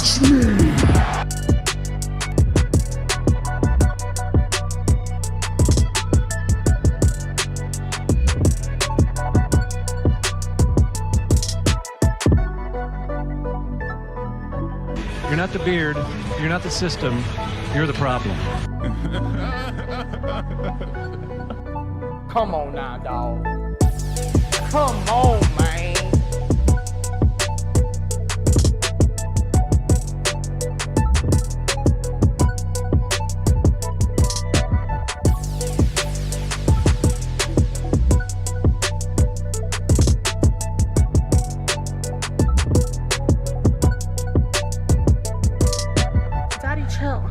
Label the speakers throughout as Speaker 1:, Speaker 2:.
Speaker 1: It's me.
Speaker 2: You're not the beard. You're not the system. You're the problem.
Speaker 3: Come on now, dog. Come on, man.
Speaker 4: Daddy, chill.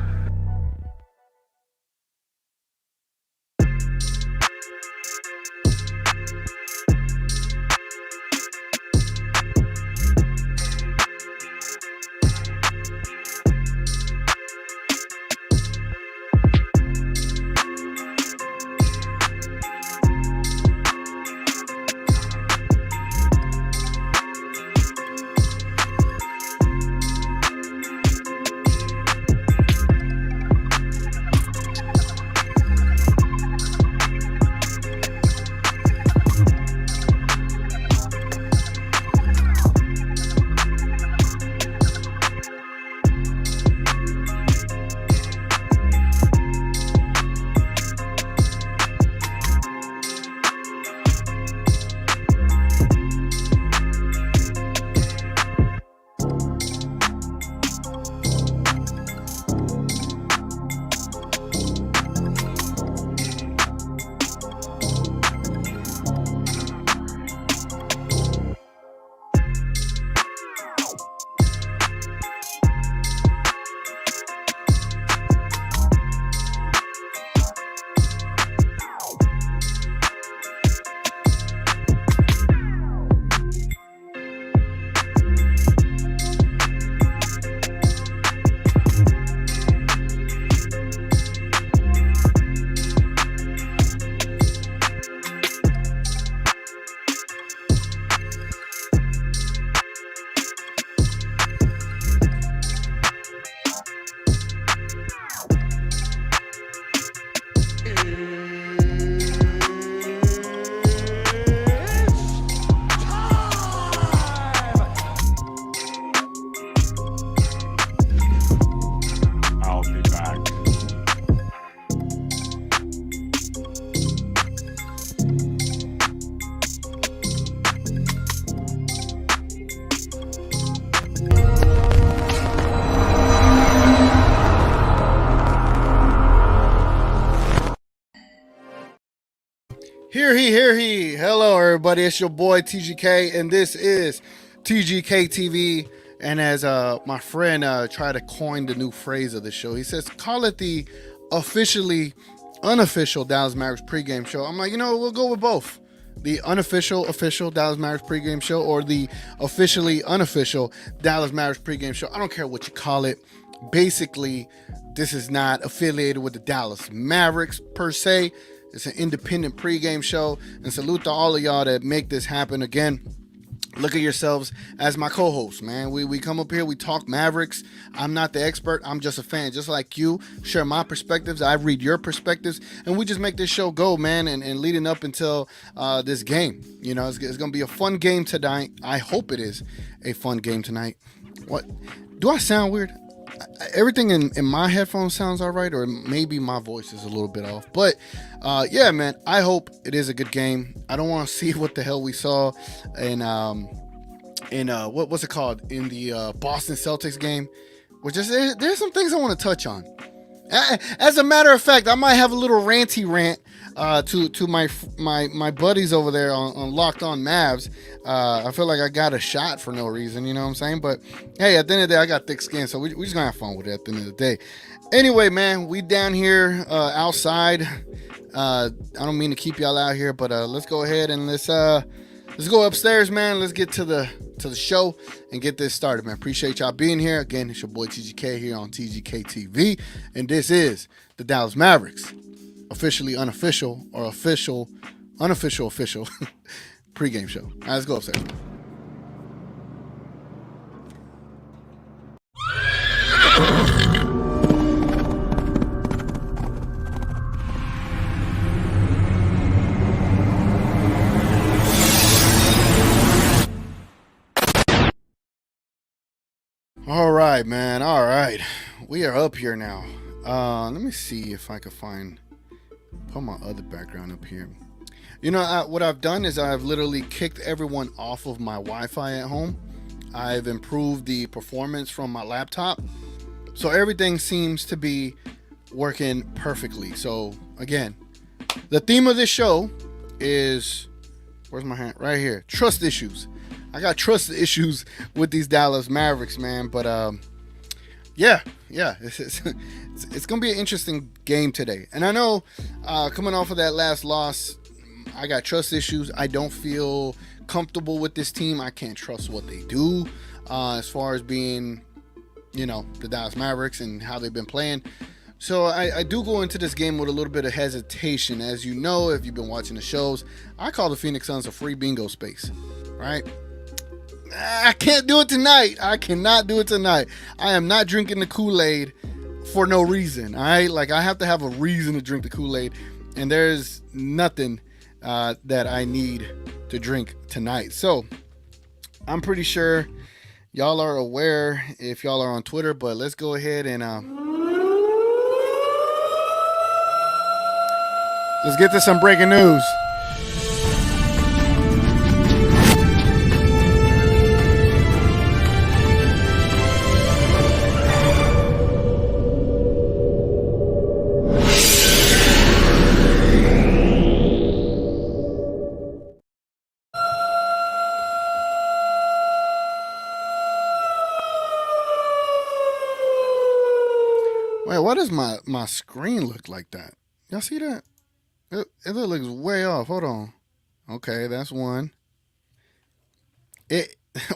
Speaker 1: I'll be back.
Speaker 5: Hear he. Hello, everybody. It's your boy TGK, and this is TGK TV. And as my friend tried to coin the new phrase of the show, he says, call it the officially unofficial Dallas Mavericks pregame show. I'm like, we'll go with both. The official Dallas Mavericks pregame show, or the officially unofficial Dallas Mavericks pregame show. I don't care what you call it. Basically, this is not affiliated with the Dallas Mavericks per se. It's an independent pregame show, and salute to all of y'all that make this happen. Again, look at yourselves as my co-host, man. We come up here, we talk Mavericks. I'm not the expert. I'm just a fan, just like you. Share my perspectives. I read your perspectives, and we just make this show go, man, and leading up until this game. It's going to be a fun game tonight. I hope it is a fun game tonight. What? Do I sound weird? Everything in my headphones sounds all right, or maybe my voice is a little bit off. But yeah, man, I hope it is a good game. I don't want to see what the hell we saw in what's it called, in the Boston Celtics game. There's some things I want to touch on. As a matter of fact, I might have a little ranty rant to my buddies over there on Locked On Mavs. I feel like I got a shot for no reason, you know what I'm saying? But hey, at the end of the day, I got thick skin, so we just gonna have fun with it at the end of the day. Anyway, man, we down here outside. I don't mean to keep y'all out here, but let's go ahead and let's go upstairs, man. Let's get to the show and get this started, man. Appreciate y'all being here. Again, it's your boy TGK here on TGK TV, and this is the Dallas Mavericks officially unofficial, or official unofficial pregame show. All right, let's go upstairs. All right, man. All right. We are up here now. Let me see if I can put my other background up here. You know, what I've done is I've literally kicked everyone off of my Wi-Fi at home. I've improved the performance from my laptop. So everything seems to be working perfectly. So again, the theme of this show is, where's my hand? Right here. Trust issues. I got trust issues with these Dallas Mavericks, man. But yeah, it's gonna be an interesting game today. And I know coming off of that last loss, I got trust issues. I don't feel comfortable with this team. I can't trust what they do as far as being, you know, the Dallas Mavericks and how they've been playing. So I do go into this game with a little bit of hesitation. As you know, if you've been watching the shows, I call the Phoenix Suns a free bingo space, right? I can't do it tonight. I cannot do it tonight. I am not drinking the Kool-Aid for no reason. All right, like I have to have a reason to drink the Kool-Aid, and there's nothing that I need to drink tonight. So I'm pretty sure y'all are aware if y'all are on Twitter, but let's go ahead and let's get to some breaking news. Wait, why does my screen look like that? Y'all see that? It looks way off. Hold on. Okay, that's one.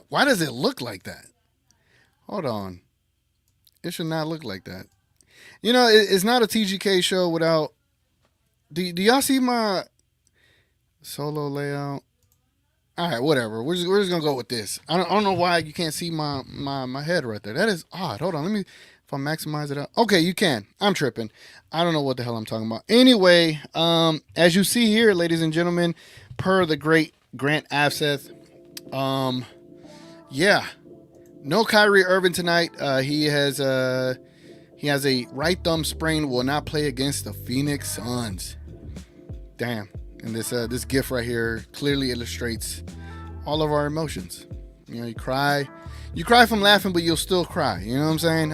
Speaker 5: Why does it look like that? Hold on. It should not look like that. You know, it's not a TGK show without. Do y'all see my solo layout? All right, whatever. We're just gonna go with this. I don't know why you can't see my head right there. That is odd. Hold on. Let me. If I maximize it out. Okay, you can. I'm tripping. I don't know what the hell I'm talking about. Anyway, as you see here, ladies and gentlemen, per the great Grant Abseth, yeah, no Kyrie Irving tonight. He has a right thumb sprain. Will not play against the Phoenix Suns. Damn. And this GIF right here clearly illustrates all of our emotions. You know, you cry from laughing, but you'll still cry. You know what I'm saying?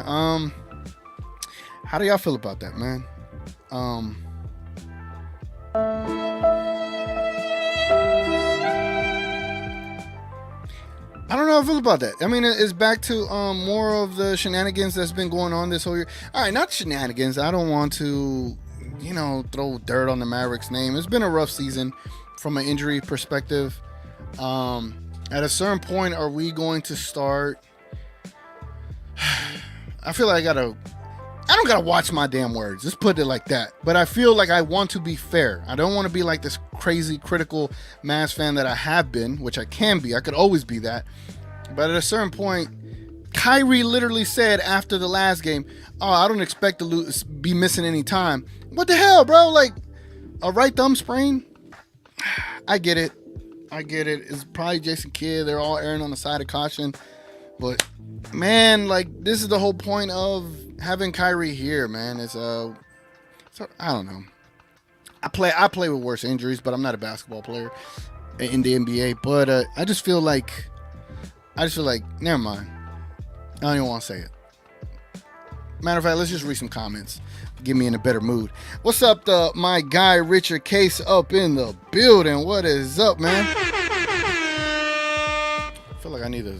Speaker 5: How do y'all feel about that, man? I don't know how I feel about that. I mean, it's back to more of the shenanigans that's been going on this whole year. All right, not shenanigans. I don't want to, you know, throw dirt on the Mavericks name. It's been a rough season from an injury perspective. At a certain point, are we going to start? I feel like I don't gotta watch my damn words. Just put it like that. But I feel like I want to be fair. I don't want to be like this crazy critical Mavs fan that I have been, which I can be. I could always be that. But at a certain point, Kyrie literally said after the last game, "Oh, I don't expect to be missing any time." What the hell, bro? Like a right thumb sprain? I get it. It's probably Jason Kidd. They're all erring on the side of caution. But man, like this is the whole point of having Kyrie here, man. It's so I don't know. I play with worse injuries, but I'm not a basketball player in the NBA. But I just feel like never mind. I don't even want to say it. Matter of fact, let's just read some comments. Get me in a better mood. What's up, my guy Richard Case up in the building? What is up, man? I feel like I need to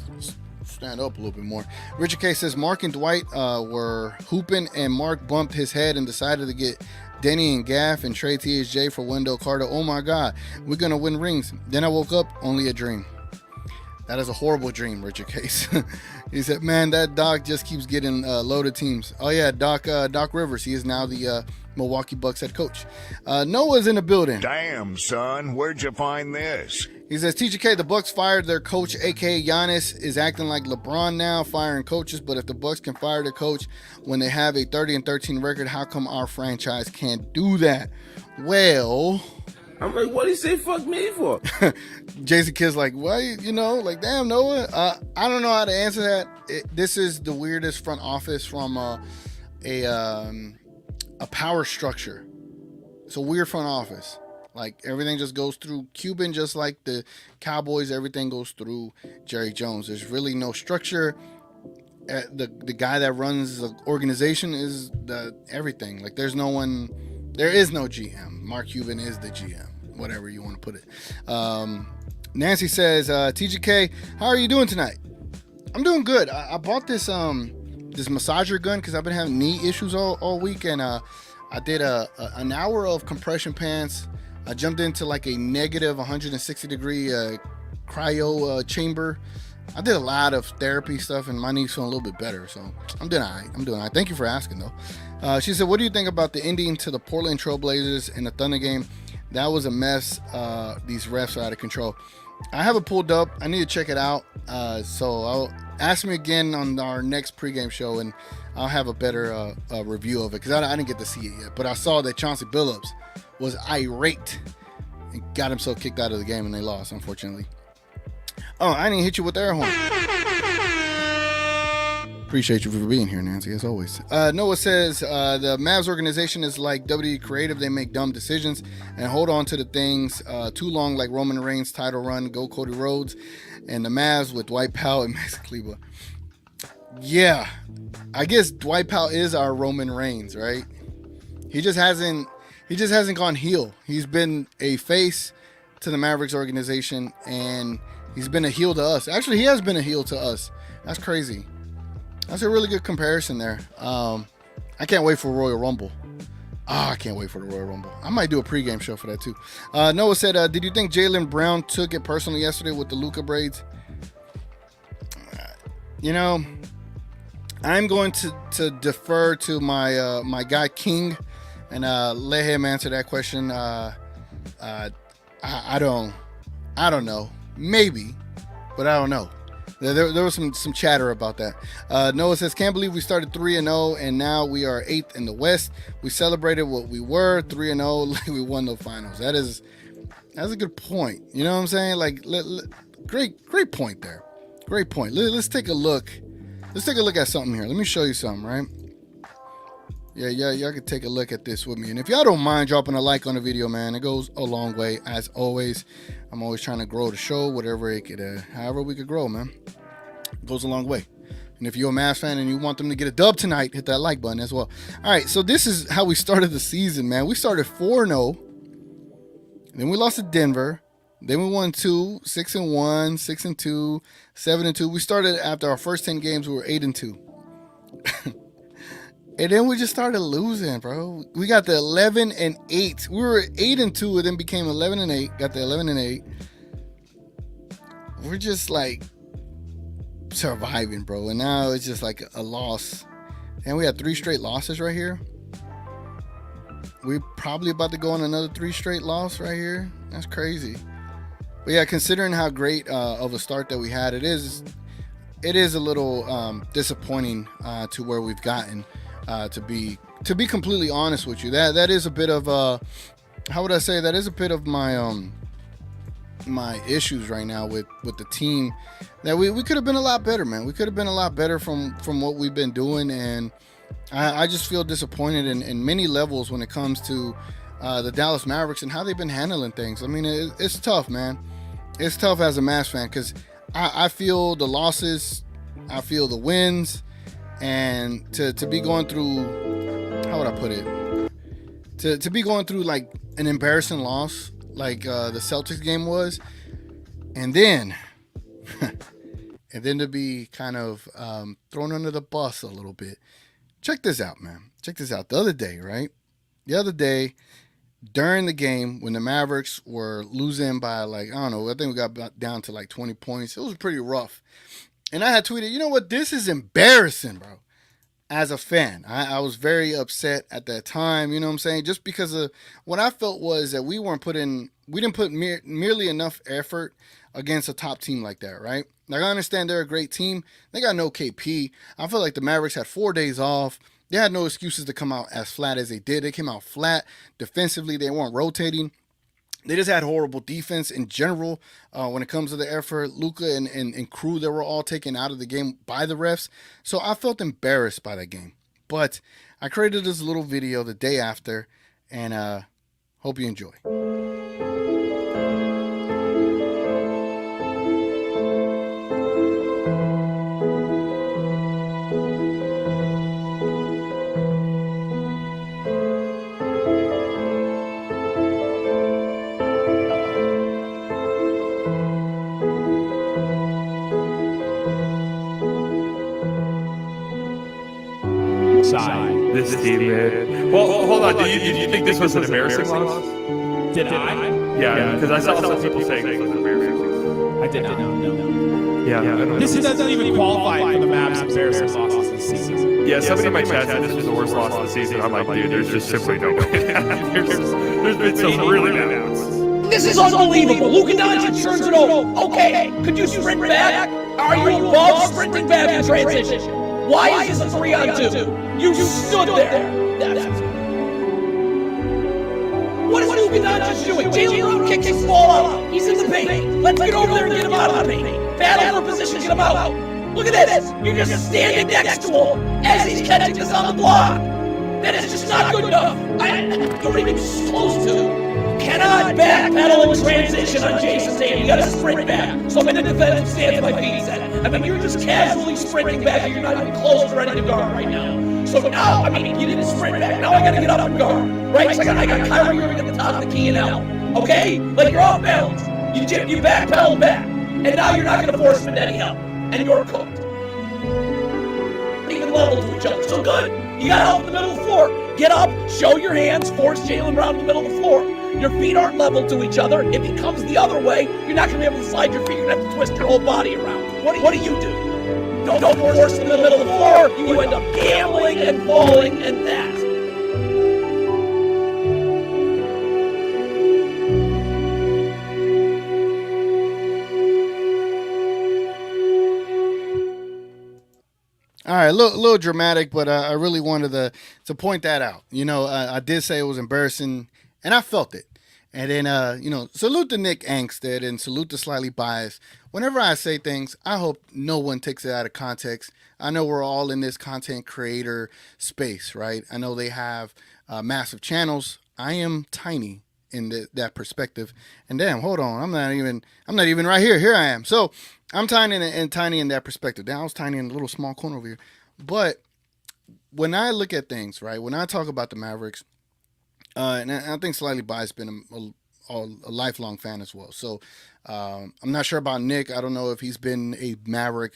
Speaker 5: stand up a little bit more. Richard Case says Mark and Dwight were hooping, and Mark bumped his head and decided to get Denny and Gaff and trade THJ for Wendell Carter. Oh my God, we're gonna win rings. Then I woke up, only a dream. That is a horrible dream, Richard Case. He said, man, that Doc just keeps getting loaded teams. Oh, yeah, Doc Rivers. He is now the Milwaukee Bucks head coach. Noah's in the building.
Speaker 4: Damn, son, where'd you find this?
Speaker 5: He says, TGK, the Bucks fired their coach, a.k.a. Giannis, is acting like LeBron now, firing coaches. But if the Bucks can fire their coach when they have a 30-13 record, how come our franchise can't do that? Well,
Speaker 6: I'm like, what did he say fuck me for?
Speaker 5: Jason Kidd's like, why, like, damn, Noah. I don't know how to answer that. This is the weirdest front office from a power structure. It's a weird front office. Like, everything just goes through Cuban, just like the Cowboys. Everything goes through Jerry Jones. There's really no structure. The guy that runs the organization is everything. Like, there is no GM. Mark Cuban is the GM, whatever you want to put it. Nancy says, TGK, how are you doing tonight? I'm doing good. I bought this massager gun because I've been having knee issues all week, and I did an hour of compression pants. I jumped into like a negative 160 degree cryo chamber. I did a lot of therapy stuff, and my knees feeling a little bit better, so I'm doing all right. Thank you for asking, though. She said, what do you think about the ending to the Portland Trailblazers in the Thunder game? That was a mess. These refs are out of control. I have it pulled up. I need to check it out. So I'll ask me again on our next pregame show, and I'll have a better review of it, because I didn't get to see it yet. But I saw that Chauncey Billups was irate and got himself kicked out of the game, and they lost, unfortunately. Oh, I didn't hit you with the air horn. Appreciate you for being here, Nancy, as always. Noah says, the Mavs organization is like WWE Creative. They make dumb decisions and hold on to the things too long, like Roman Reigns' title run, go Cody Rhodes, and the Mavs with Dwight Powell and Max Kleber. Yeah, I guess Dwight Powell is our Roman Reigns, right? He just hasn't gone heel. He's been a face to the Mavericks organization, and he's been a heel to us. Actually, he has been a heel to us. That's crazy. That's a really good comparison there. I can't wait for Royal Rumble. I can't wait for the Royal Rumble. I might do a pregame show for that too. Noah said, did you think Jaylen Brown took it personally yesterday with the Luka braids? I'm going to defer to my guy King and let him answer that question. I don't know. Maybe, but I don't know. There was some chatter about that. Noah says, can't believe we started 3-0 and now we are 8th in the West. We celebrated what we were, 3-0, like we won the finals. That's a good point. You know what I'm saying? Like, great point there. Great point. Let's take a look. Let's take a look at something here. Let me show you something, right? Yeah, y'all can take a look at this with me. And if y'all don't mind dropping a like on the video, man, it goes a long way. As always, I'm always trying to grow the show, whatever it could, however we could grow, man. It goes a long way. And if you're a Mavs fan and you want them to get a dub tonight, hit that like button as well. All right, so this is how we started the season, man. We started 4-0. Then we lost to Denver. Then we won 2, 6-1, 6-2, 7-2. We started after our first 10 games, we were 8-2. And then we just started losing, bro. We got the 11-8. We were 8-2, and then became 11-8. Got the 11-8. We're just like surviving, bro. And now it's just like a loss. And we had 3 straight losses right here. We're probably about to go on another 3 straight loss right here. That's crazy. But yeah, considering how great of a start that we had, it is a little disappointing to where we've gotten. To be completely honest with you, that is a bit of how would I say, that is a bit of my my issues right now with the team. That we could have been a lot better, man. We could have been a lot better from what we've been doing, and I just feel disappointed in many levels when it comes to the Dallas Mavericks and how they've been handling things. I mean, it's tough, man. It's tough as a Mavs fan, because I feel the losses, I feel the wins. And to be going through, how would I put it? To be going through like an embarrassing loss, like the Celtics game was, and then to be kind of thrown under the bus a little bit. Check this out, man. Check this out. The other day, during the game, when the Mavericks were losing by like, I don't know, I think we got down to like 20 points. It was pretty rough. And I had tweeted, you know what? This is embarrassing, bro. As a fan, I was very upset at that time. You know what I'm saying? Just because of what I felt was that we didn't put merely enough effort against a top team like that, right? Like, I understand they're a great team. They got no KP. I feel like the Mavericks had 4 days off. They had no excuses to come out as flat as they did. They came out flat defensively. They weren't rotating. They just had horrible defense in general when it comes to the effort. Luka and crew, they were all taken out of the game by the refs. So I felt embarrassed by that game. But I created this little video the day after, and hope you enjoy.
Speaker 2: Side.
Speaker 1: This team, man. Well, hold on. Did you think this was an embarrassing loss?
Speaker 2: Did I?
Speaker 1: Yeah, because I saw some people saying this was embarrassing.
Speaker 2: I did not. No.
Speaker 1: Yeah, I don't know.
Speaker 7: This doesn't even qualify for the Mavs' embarrassing losses this season.
Speaker 1: Yeah, somebody in my chat said this was the worst loss of the season. I'm like, dude, there's just simply no way. There's been some really bad ones.
Speaker 8: This is unbelievable. Luka Doncic turns it over. Okay, could you sprint back? Are you above sprinting back in transition? Why is this a 3-on-2? You stood there. What is Luka Doncic doing? Jalen Brown kicks his ball out. He's in the paint. Let's get over there and get him out of the paint. Battle for position, get him out. Look at this. You're just standing next to him as he's catching this on the block. That is just not good enough. Don't even close to. Cannot backpedal in transition on Jason's hand. You gotta sprint back. So I'm in the defensive stance, my feet set. I mean, you're just casually sprinting back and you're not even close to ready to guard right now. So now, I mean, you didn't sprint back. Now I gotta get up and guard. Right? So I got Kyrie Irving at the top of the key and out. Okay? Like you're off balance. You backpedal back. And now you're not gonna force him into any help. And you're cooked. Even level to each other. So good. You got help in the middle of the floor. Get up, show your hands, force Jalen Brown in the middle of the floor. Your feet aren't level to each other. If he comes the other way, you're not going to be able to slide your feet. You're going to have to twist your whole body around. What do you do? Don't force him in the middle of the floor. You end up gambling and falling and that.
Speaker 5: All right, a little dramatic, but I really wanted to point that out. You know, I did say it was embarrassing, and I felt it. And then, salute to Nick Angstead and salute to Slightly Biased. Whenever I say things, I hope no one takes it out of context. I know we're all in this content creator space, right? I know they have massive channels. I am tiny in that perspective. And damn, hold on, I'm not even right here. Here I am. So I'm tiny in that perspective. Now I was tiny in a little small corner over here. But when I look at things, right, when I talk about the Mavericks, and I think Slightly Biased been a lifelong fan as well. So I'm not sure about Nick. I don't know if he's been a Maverick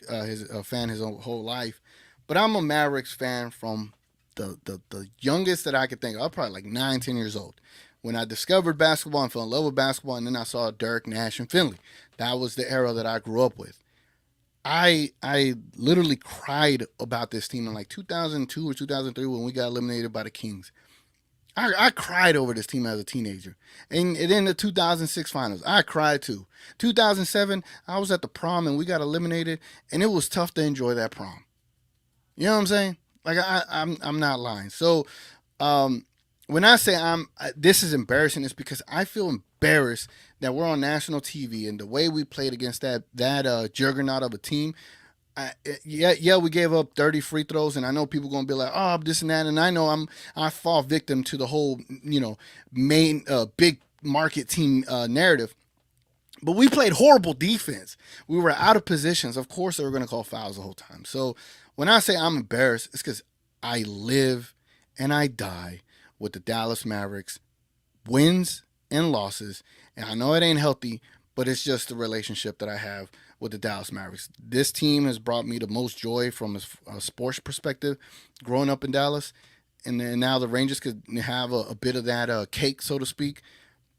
Speaker 5: fan his whole life. But I'm a Mavericks fan from the youngest that I could think of. I was probably like 9, 10 years old. When I discovered basketball and fell in love with basketball, and then I saw Dirk, Nash, and Finley. That was the era that I grew up with. I literally cried about this team in like 2002 or 2003 when we got eliminated by the Kings. I cried over this team as a teenager. And in the 2006 finals, I cried too. 2007, I was at the prom and we got eliminated, and it was tough to enjoy that prom. You know what I'm saying? Like I'm not lying. So when I say this is embarrassing, it's because I feel embarrassed that we're on national TV and the way we played against that juggernaut of a team. We gave up 30 free throws, and I know people gonna be like, oh, this and that, and I know I fall victim to the whole main big market team narrative. But we played horrible defense. We were out of positions. Of course, they were gonna call fouls the whole time. So when I say I'm embarrassed, it's because I live and I die with the Dallas Mavericks wins and losses, and I know it ain't healthy, but it's just the relationship that I have with the Dallas Mavericks. This team has brought me the most joy from a sports perspective growing up in Dallas. And then now the Rangers could have a bit of that cake, so to speak.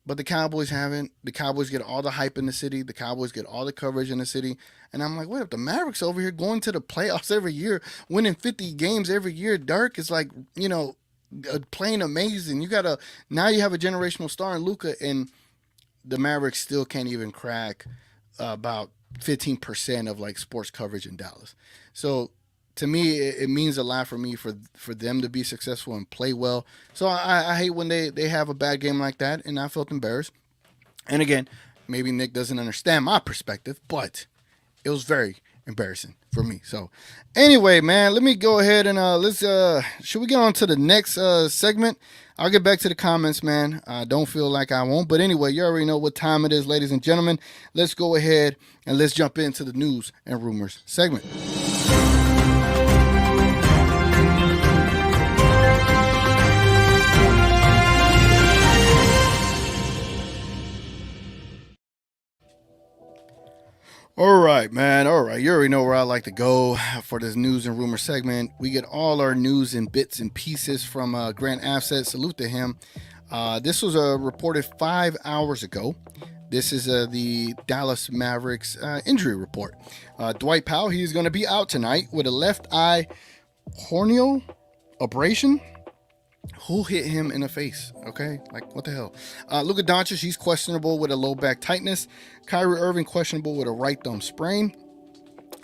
Speaker 5: But the Cowboys haven't. The Cowboys get all the hype in the city. The Cowboys get all the coverage in the city. And I'm like, wait up, the Mavericks over here going to the playoffs every year, winning 50 games every year. Dirk is like, playing amazing. Now you have a generational star in Luka, and the Mavericks still can't even crack about 15% of like sports coverage in Dallas. So to me, it means a lot for me for them to be successful and play well. So I hate when they have a bad game like that, and I felt embarrassed. And again, maybe Nick doesn't understand my perspective, but it was very embarrassing for me. So anyway, man, let me go ahead and let's should we get on to the next segment? I'll get back to the comments, man. I don't feel like I won't, but anyway, you already know what time it is, ladies and gentlemen. Let's go ahead and let's jump into the news and rumors segment. All right, man. All right. You already know where I like to go for this news and rumor segment. We get all our news in bits and pieces from Grant Offset. Salute to him. This was reported 5 hours ago. This is the Dallas Mavericks injury report. Dwight Powell, he's going to be out tonight with a left eye corneal abrasion. Who hit him in the face? Okay, like what the hell? Luka Doncic, he's questionable with a low back tightness. Kyrie Irving questionable with a right thumb sprain.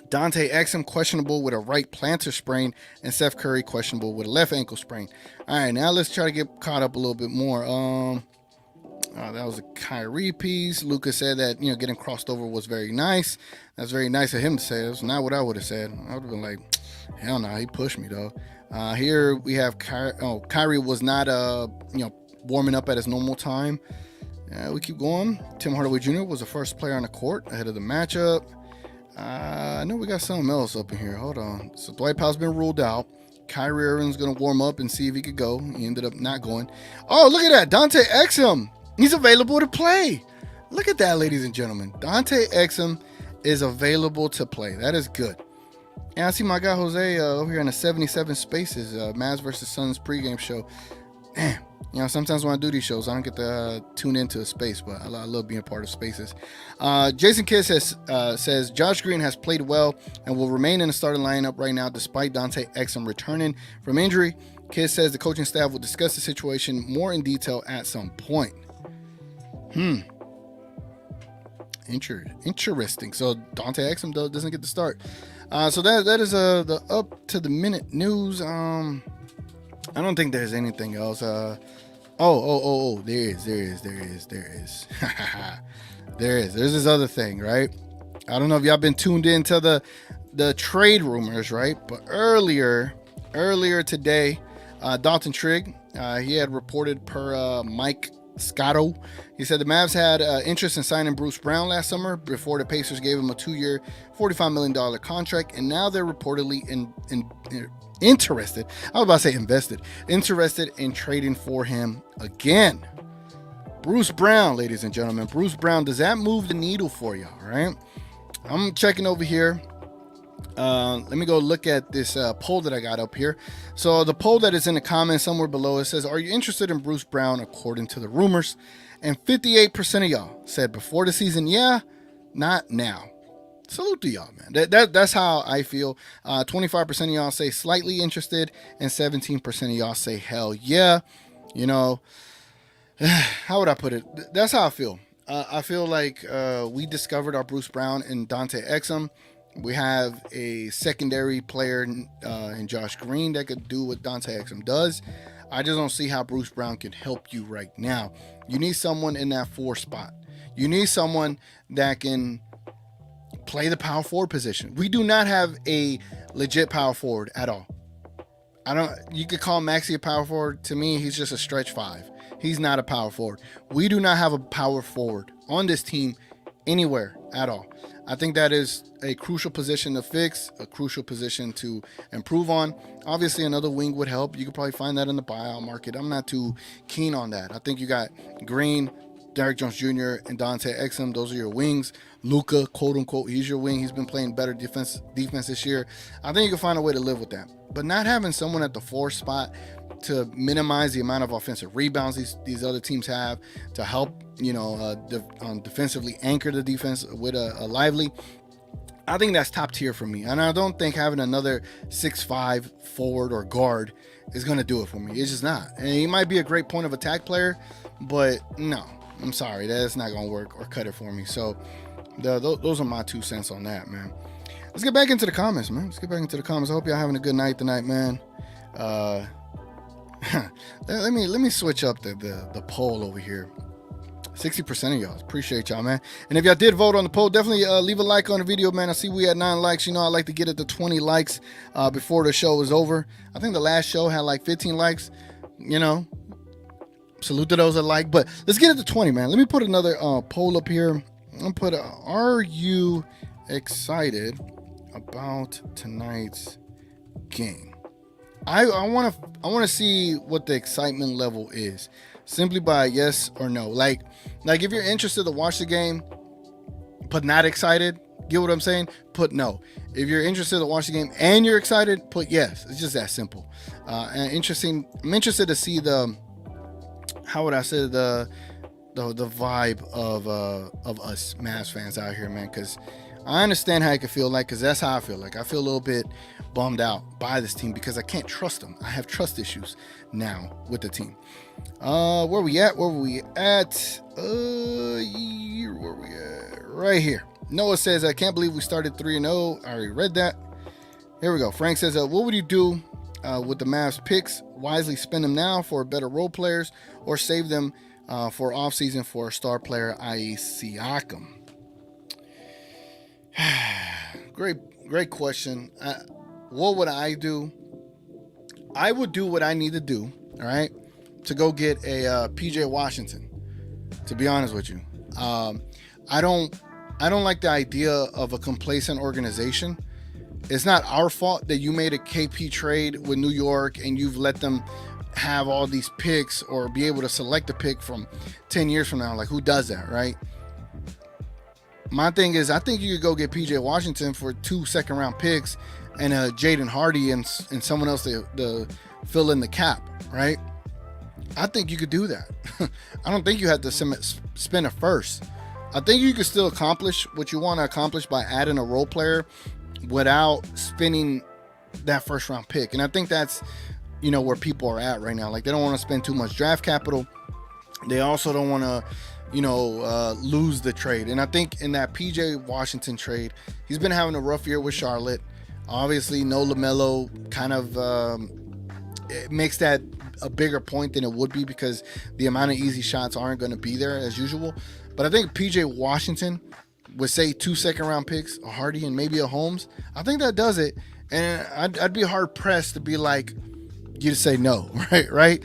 Speaker 5: Dante Exum questionable with a right plantar sprain, and Steph Curry questionable with a left ankle sprain. All right, now let's try to get caught up a little bit more. That was a Kyrie piece. Luka said that getting crossed over was very nice. That's very nice of him to say. That's not what I would have said. I would have been like, hell no, he pushed me though. Here we have Kyrie was not warming up at his normal time. We keep going. Tim Hardaway Jr. was the first player on the court ahead of the matchup. I know we got something else up in here. Hold on. So Dwight Powell's been ruled out. Kyrie Irving's going to warm up and see if he could go. He ended up not going. Oh, look at that. Dante Exum. He's available to play. Look at that, ladies and gentlemen. Dante Exum is available to play. That is good. And I see my guy Jose over here in the 77 Spaces, Mavs versus Suns pregame show. Man, sometimes when I do these shows, I don't get to tune into a space, but I love being a part of spaces. Jason Kidd says Josh Green has played well and will remain in the starting lineup right now despite Dante Exum returning from injury. Kidd says the coaching staff will discuss the situation more in detail at some point. Interesting. So Dante Exum doesn't get to start. So that is the up to the minute news. I don't think there's anything else. There is. There's this other thing, right? I don't know if y'all been tuned into the trade rumors, right? But earlier today, Dalton Trigg, he had reported per Mike Scotto. He said the Mavs had interest in signing Bruce Brown last summer before the Pacers gave him a 2-year, $45 million contract, and now they're reportedly interested. I was about to say interested in trading for him again. Bruce Brown, ladies and gentlemen. Bruce Brown, does that move the needle for y'all, right? I'm checking over here. Let me go look at this poll that I got up here. So the poll that is in the comments somewhere below, it says, are you interested in Bruce Brown according to the rumors? And 58% of y'all said before the season, yeah, not now. Salute to y'all, man. That's how I feel. 25% of y'all say slightly interested, and 17% of y'all say hell yeah. How would I put it? That's how I feel. I feel like we discovered our Bruce Brown and Dante Exum. We have a secondary player in Josh Green that could do what Dante Exum does. I just don't see how Bruce Brown can help you right now. You need someone in that 4 spot. You need someone that can play the power forward position. We do not have a legit power forward at all. You could call Maxey a power forward. To me, he's just a stretch 5. He's not a power forward. We do not have a power forward on this team anywhere at all. I think that is a crucial position to fix, a crucial position to improve on. Obviously, another wing would help. You could probably find that in the buyout market. I'm not too keen on that. I think you got Green, Derrick Jones Jr., and Dante Exum. Those are your wings. Luka, quote unquote, he's your wing. He's been playing better defense this year. I think you can find a way to live with that. But not having someone at the 4 spot to minimize the amount of offensive rebounds these other teams have, to help defensively anchor the defense with a lively, I think that's top tier for me. And I don't think having another 6'5" forward or guard is going to do it for me. It's just not. And he might be a great point of attack player, but no, I'm sorry, that's not going to work or cut it for me. So those are my 2 cents on that, man. Let's get back into the comments, man. I hope y'all having a good night tonight, man. Let me switch up the poll over here. 60% of y'all. Appreciate y'all, man. And if y'all did vote on the poll, definitely leave a like on the video, man. I see we had 9 likes. You know, I like to get it to 20 likes before the show is over. I think the last show had like 15 likes. You know, salute to those that like. But let's get it to 20, man. Let me put another poll up here. I'm going to put, are you excited about tonight's game? I want to see what the excitement level is, simply by yes or no. Like if you're interested to watch the game, put not excited. Get what I'm saying? Put no. If you're interested to watch the game and you're excited, put yes. It's just that simple. And I'm interested to see the vibe of us Mavs fans out here, man, because I understand how I could feel like, because that's how I feel like. I feel a little bit bummed out by this team because I can't trust them. I have trust issues now with the team. Where we at? Where we at? Right here. Noah says, I can't believe we started 3-0. I already read that. Here we go. Frank says, what would you do with the Mavs picks? Wisely spend them now for better role players, or save them for offseason for a star player, i.e. Siakam? Great question. What would I do? I would do what I need to do, all right, to go get a PJ Washington, to be honest with you. I don't like the idea of a complacent organization. It's not our fault that you made a KP trade with New York and you've let them have all these picks or be able to select a pick from 10 years from now. Like, who does that, right? My thing is, I think you could go get PJ Washington for 2 second-round picks and Jaden Hardy and someone else to fill in the cap, right? I think you could do that. I don't think you have to spend a first. I think you can still accomplish what you want to accomplish by adding a role player without spending that first-round pick. And I think that's, you know, where people are at right now. Like, they don't want to spend too much draft capital. They also don't want to, you know, lose the trade. And I think in that PJ Washington trade, he's been having a rough year with Charlotte. Obviously, no LaMelo kind of it makes that a bigger point than it would be because the amount of easy shots aren't going to be there as usual. But I think PJ Washington with, say, 2 second-round picks, a Hardy and maybe a Holmes, I think that does it. And I'd be hard-pressed to be like, you to say no, right?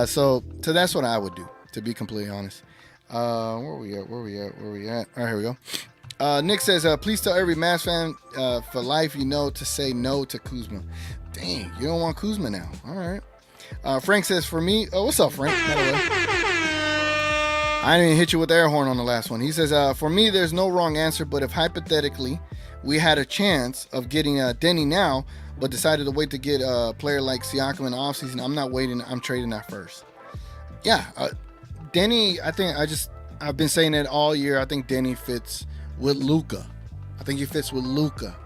Speaker 5: So that's what I would do, to be completely honest. Where we at? All right, here we go. Nick says, please tell every Mavs fan for life you know to say no to Kuzma. Dang, you don't want Kuzma now. All right. Frank says, for me, what's up, Frank? By the way, I didn't even hit you with the air horn on the last one. He says, for me, there's no wrong answer, but if hypothetically we had a chance of getting Denny now, but decided to wait to get a player like Siakam in the offseason, I'm not waiting. I'm trading that first. Yeah, Denny, I think I've been saying it all year. I think Denny fits with Luka. I think he fits with Luka.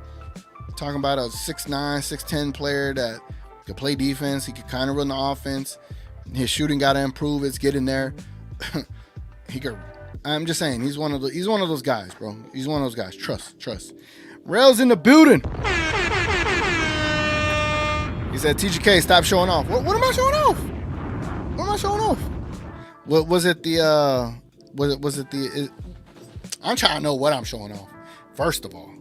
Speaker 5: Talking about a 6'9", 6'10" player that could play defense. He could kind of run the offense. His shooting got to improve. It's getting there. He could. I'm just saying, he's one of those guys, bro. He's one of those guys. Trust. Rail's in the building. He said, TGK, stop showing off. What am I showing off? What am I showing off? What was it? I'm trying to know what I'm showing off. First of all,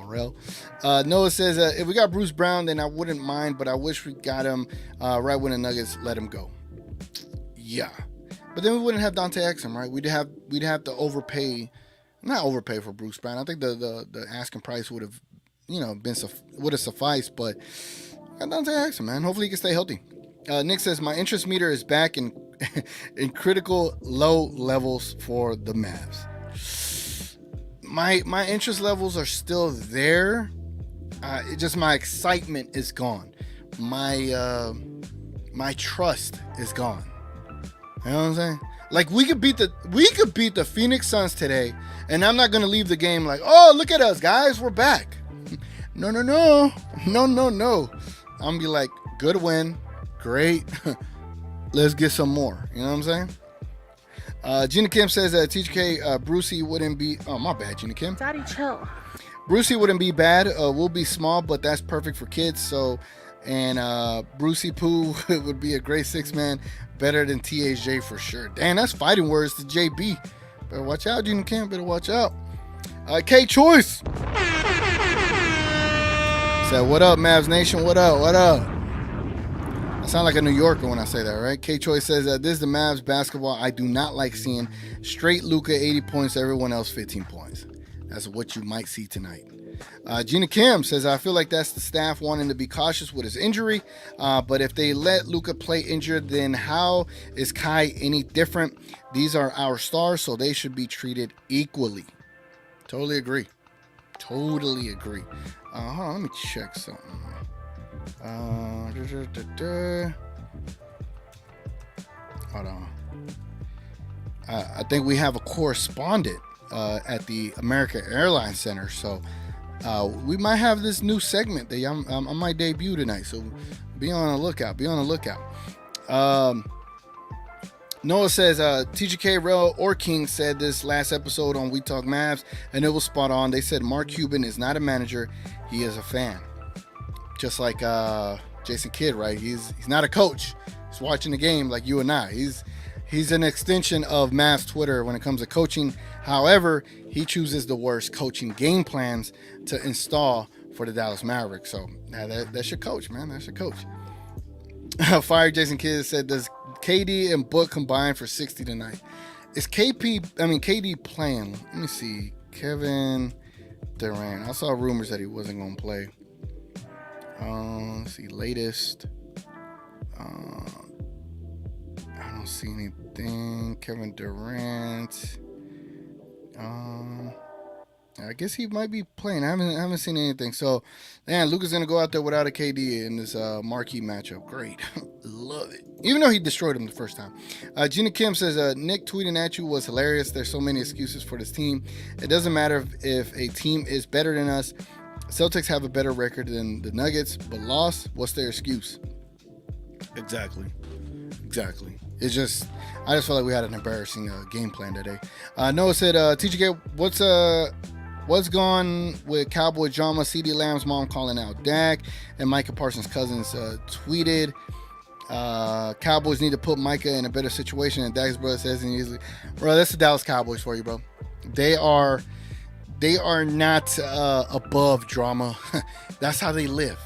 Speaker 5: Rail. Noah says, if we got Bruce Brown, then I wouldn't mind, but I wish we got him right when the Nuggets let him go. Yeah. But then we wouldn't have Dante Exum, right? We'd have to not overpay for Bruce Brown. I think the asking price would have, would have sufficed, but got Dante Exum, man. Hopefully he can stay healthy. Nick says, my interest meter is back in critical low levels for the Mavs. My interest levels are still there. My excitement is gone. My trust is gone. You know what I'm saying? Like, we could beat the Phoenix Suns today, and I'm not gonna leave the game like, oh, look at us, guys, we're back. No. I'm gonna be like, good win, great. Let's get some more. You know what I'm saying? Gina Kim says that TGK Brucey wouldn't be. Oh, my bad, Gina Kim.
Speaker 9: Daddy, chill.
Speaker 5: Brucey wouldn't be bad. We'll be small, but that's perfect for kids. So And Brucey Poo would be a great 6-man, better than THJ for sure. Damn, that's fighting words to JB. Better watch out, Junior Camp. Better watch out. K Choice said, "What up, Mavs Nation? What up? What up?" I sound like a New Yorker when I say that, right? K Choice says that this is the Mavs basketball I do not like seeing. Straight Luka 80 points, everyone else 15 points. That's what you might see tonight. Gina Kim says, I feel like that's the staff wanting to be cautious with his injury. But if they let Luka play injured, then how is Kai any different? These are our stars, so they should be treated equally. Totally agree. Totally agree. Hold on, let me check something. Hold on. I think we have a correspondent at the American Airlines Center, so we might have this new segment that I might debut tonight. So be on the lookout. Be on the lookout. Noah says TGK, Rel, or King said this last episode on We Talk Mavs, and it was spot on. They said Mark Cuban is not a manager; he is a fan. Just like Jason Kidd, right? He's not a coach. He's watching the game like you and I. He's an extension of Mavs Twitter when it comes to coaching. However, he chooses the worst coaching game plans to install for the Dallas Mavericks. So that's your coach, man. That's your coach. Fire Jason Kidd said, does KD and Book combine for 60 tonight? Is KD playing? Let me see. Kevin Durant. I saw rumors that he wasn't going to play. Let's see. Latest. I don't see anything. Kevin Durant. I guess he might be playing. I haven't seen anything. So, man, Luka's gonna go out there without a KD in this marquee matchup. Great, love it. Even though he destroyed him the first time. Gina Kim says Nick tweeting at you was hilarious. There's so many excuses for this team. It doesn't matter if a team is better than us. Celtics have a better record than the Nuggets, but lost. What's their excuse? Exactly. It's just, I just felt like we had an embarrassing game plan today. Noah said, TGK, what's gone with Cowboy drama? CD Lamb's mom calling out Dak, and Micah Parsons' cousins tweeted, Cowboys need to put Micah in a better situation. And Dak's brother says, and he's like, bro, that's the Dallas Cowboys for you, bro. They are not above drama. That's how they live.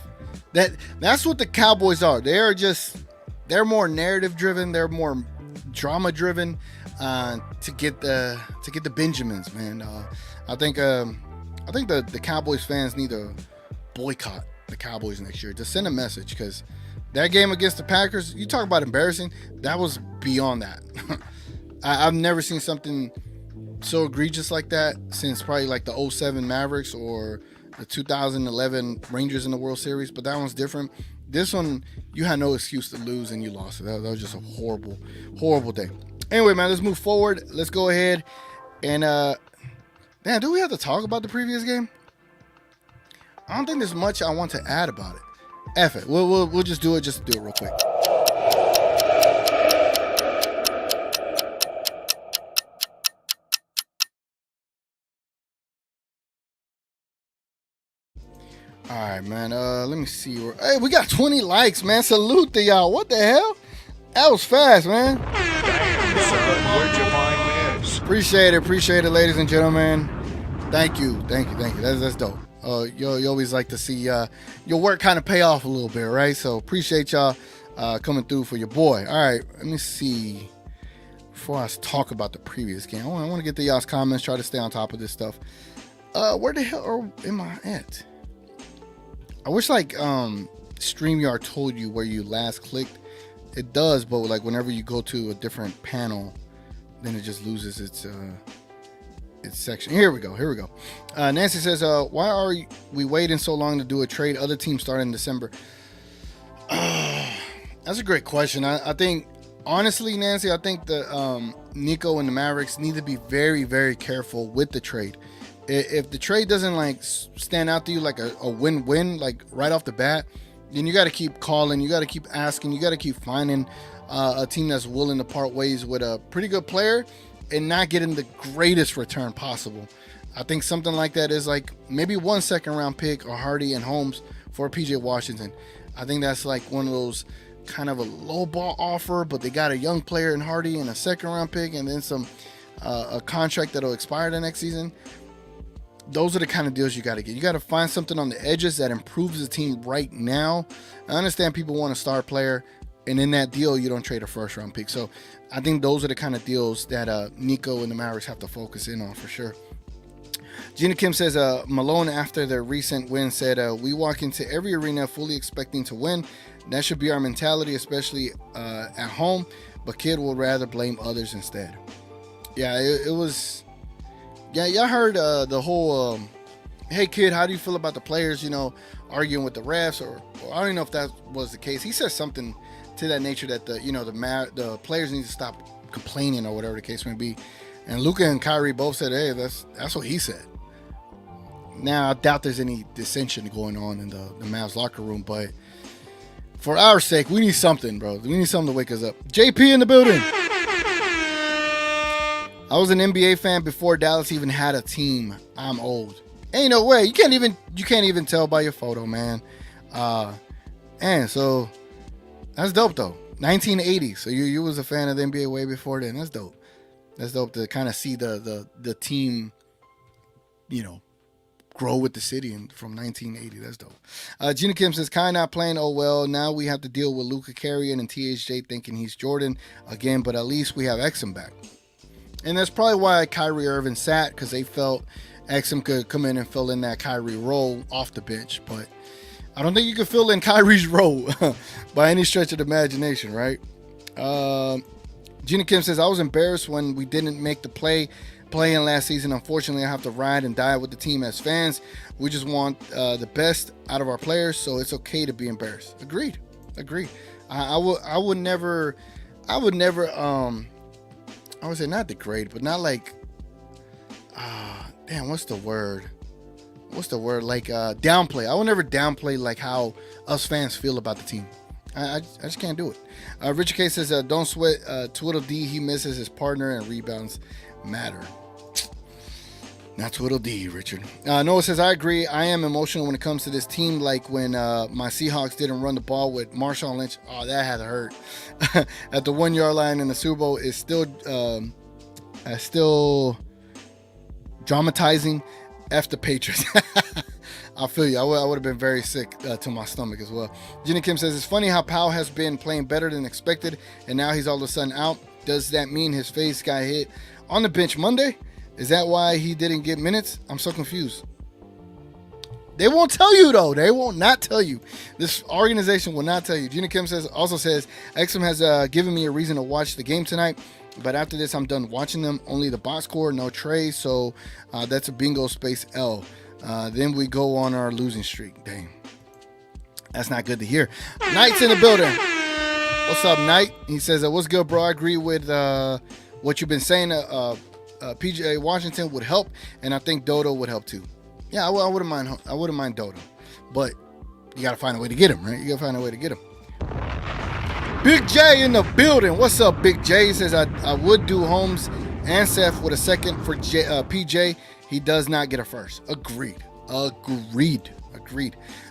Speaker 5: That's what the Cowboys are. They're more narrative driven. They're more drama driven to get the Benjamins, man. I think the Cowboys fans need to boycott the Cowboys next year to send a message, because that game against the Packers, you talk about embarrassing, that was beyond that. I've never seen something so egregious like that since probably like the 07 Mavericks or the 2011 Rangers in the World Series, but that one's different. This one, you had no excuse to lose, and you lost it. That was just a horrible, horrible day. Anyway, man, let's move forward. Let's go ahead and, man, do we have to talk about the previous game? I don't think there's much I want to add about it. F it. We'll just do it real quick. All right, man. Let me see. Hey, we got 20 likes, man. Salute to y'all. What the hell? That was fast, man.
Speaker 4: Damn, son, where'd you find this?
Speaker 5: Appreciate it, ladies and gentlemen. Thank you. That's dope. You always like to see your work kind of pay off a little bit, right? So appreciate y'all coming through for your boy. All right, let me see. Before I talk about the previous game, I want to get to y'all's comments. Try to stay on top of this stuff. Where the hell am I at? I wish like StreamYard told you where you last clicked. It does, but like whenever you go to a different panel, then it just loses its section. Here we go. Nancy says, why are we waiting so long to do a trade? Other teams start in December. That's a great question. I think, honestly, Nancy, I think the Nico and the Mavericks need to be very, very careful with the trade. If the trade doesn't like stand out to you like a win-win, like right off the bat, then you got to keep calling, you got to keep asking, you got to keep finding a team that's willing to part ways with a pretty good player and not getting the greatest return possible. I think something like that is like maybe 1 second round pick or Hardy and Holmes for PJ Washington. I think that's like one of those kind of a low ball offer, but they got a young player in Hardy and a second round pick, and then some a contract that'll expire the next season. Those are the kind of deals you got to get. You got to find something on the edges that improves the team right now. I understand people want a star player, and in that deal, you don't trade a first round pick. So I think those are the kind of deals that Nico and the Mavericks have to focus in on for sure. Gina Kim says, Malone, after their recent win, said, we walk into every arena fully expecting to win. That should be our mentality, especially at home. But Kid will rather blame others instead. Yeah, it was... Yeah, y'all heard the whole, hey, Kid, how do you feel about the players, arguing with the refs? Or I don't even know if that was the case. He said something to that nature that the players need to stop complaining or whatever the case may be. And Luka and Kyrie both said, hey, that's what he said. Now, I doubt there's any dissension going on in the Mavs locker room, but for our sake, we need something, bro. We need something to wake us up. JP in the building. I was an NBA fan before Dallas even had a team. I'm old. Ain't no way. You can't even tell by your photo, man. And so that's dope though. 1980. So you was a fan of the NBA way before then. That's dope. That's dope to kind of see the team, grow with the city from 1980. That's dope. Gina Kim says, Kai not playing. Oh well. Now we have to deal with Luka carrying and THJ thinking he's Jordan again. But at least we have Exum back. And that's probably why Kyrie Irving sat, because they felt Exum could come in and fill in that Kyrie role off the bench. But I don't think you can fill in Kyrie's role by any stretch of the imagination, right? Gina Kim says, I was embarrassed when we didn't make the play-in last season. Unfortunately, I have to ride and die with the team as fans. We just want the best out of our players, so it's okay to be embarrassed. Agreed. I would never I would say not degrade, but not like, what's the word? Like downplay. I would never downplay like how us fans feel about the team. I just can't do it. Richard K says, don't sweat Twiddle D. He misses his partner and rebounds matter. Not Twiddle D, Richard. Noah says, I agree. I am emotional when it comes to this team. Like when my Seahawks didn't run the ball with Marshawn Lynch. Oh, that had to hurt. At the 1 yard line in the Super Bowl is still dramatizing. F the Patriots. I feel you. I would have been very sick to my stomach as well. Jenny Kim says, it's funny how Powell has been playing better than expected, and now he's all of a sudden out. Does that mean his face got hit on the bench Monday? Is that why he didn't get minutes? I'm so confused. They won't tell you, though. They will not tell you. This organization will not tell you. Gina Kim also says, Exum has given me a reason to watch the game tonight, but after this, I'm done watching them. Only the box score, no Trey, so that's a bingo space L. Then we go on our losing streak. Dang. That's not good to hear. Knight's in the building. What's up, Knight? He says, what's good, bro? I agree with what you've been saying. PJ Washington would help, and I think Dodo would help too. Yeah, I wouldn't mind Dodo, but you gotta find a way to get him, right? You gotta find a way to get him. Big J in the building. What's up, Big J? He says, I would do Holmes and Seth with a second for PJ. He does not get a first. Agreed.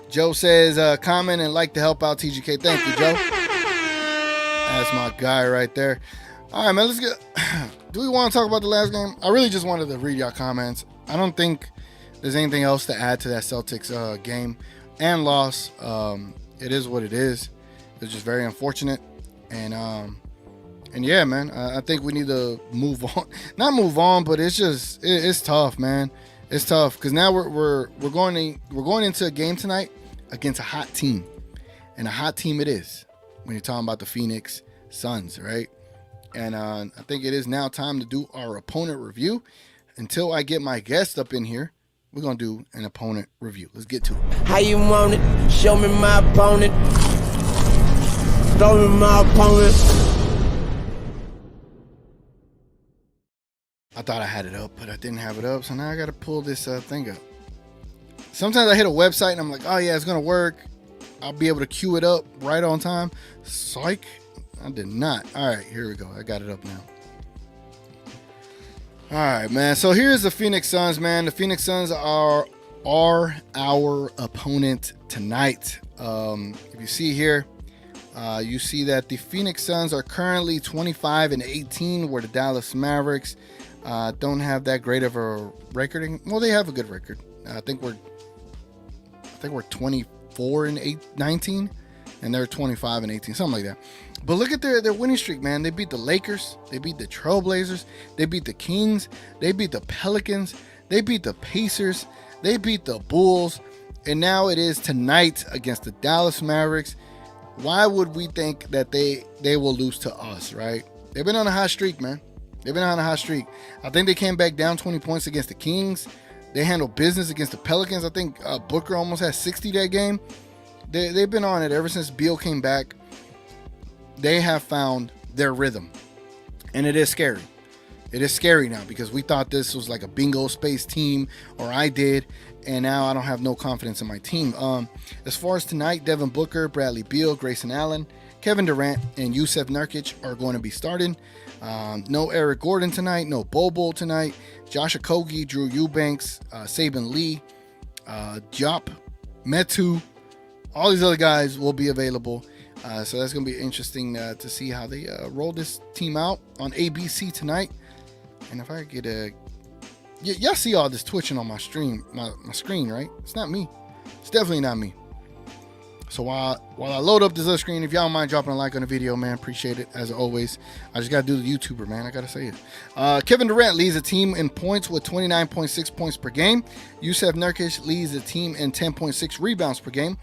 Speaker 5: Joe says, comment and like to help out TGK. Thank you, Joe. That's my guy right there. All right, man, let's get... Do we want to talk about the last game? I really just wanted to read y'all comments. I don't think there's anything else to add to that Celtics game and loss. It is what it is. It's just very unfortunate. And yeah, man, I think we need to move on. Not move on, but it's tough, man. It's tough because now we're going into a game tonight against a hot team, and a hot team it is when you're talking about the Phoenix Suns, right? And I think it is now time to do our opponent review. Until I get my guest up in here, we're going to do an opponent review. Let's get to it.
Speaker 6: How you want it? Show me my opponent. Show me my opponent.
Speaker 5: I thought I had it up, but I didn't have it up. So now I got to pull this thing up. Sometimes I hit a website and I'm like, oh yeah, it's going to work. I'll be able to queue it up right on time. Psych. I did not. All right, here we go. I got it up now. All right, man. So here's the Phoenix Suns, man. The Phoenix Suns are our opponent tonight. If you see here, you see that the Phoenix Suns are currently 25-18, where the Dallas Mavericks don't have that great of a record. Well, they have a good record. I think we're 24-19, and they're 25-18, something like that. But look at their winning streak, man. They beat the Lakers, they beat the Trailblazers, they beat the Kings, they beat the Pelicans, they beat the Pacers, they beat the Bulls, and now it is tonight against the Dallas Mavericks. Why would we think that they will lose to us, right? They've been on a hot streak, man. They've been on a hot streak. I think they came back down 20 points against the Kings. They handled business against the Pelicans. I think Booker almost had 60 that game. They've been on it ever since Beal came back. They have found their rhythm, and it is scary. It is scary now because we thought this was like a bingo space team, or I did, and now I don't have no confidence in my team. As far as tonight, Devin Booker, Bradley Beal, Grayson Allen, Kevin Durant, and Jusuf Nurkic are going to be starting. No Eric Gordon tonight, no Bobo tonight. Josh Okogie, Drew Eubanks, Saban Lee, Jop, Metu, all these other guys will be available. So that's going to be interesting to see how they roll this team out on ABC tonight. And if I get y'all see all this twitching on my stream, my screen, right? It's not me. It's definitely not me. So while I load up this other screen, if y'all don't mind dropping a like on the video, man, appreciate it as always. I just got to do the YouTuber, man. I got to say it. Kevin Durant leads the team in points with 29.6 points per game. Jusuf Nurkic leads the team in 10.6 rebounds per game.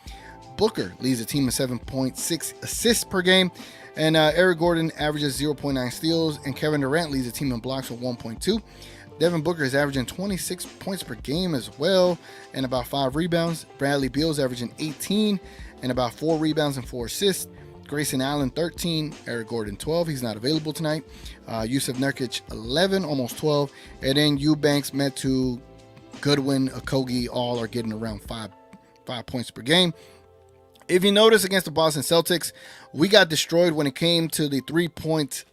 Speaker 5: Booker leads the team in 7.6 assists per game. And Eric Gordon averages 0.9 steals. And Kevin Durant leads the team in blocks with 1.2. Devin Booker is averaging 26 points per game as well, and about 5 rebounds. Bradley Beal is averaging 18 and about 4 rebounds and 4 assists. Grayson Allen 13, Eric Gordon 12. He's not available tonight. Jusuf Nurkic 11, almost 12. And then Eubanks, Metu, Goodwin, Okogie all are getting around 5 points per game. If you notice, against the Boston Celtics, we got destroyed when it came to the 3-point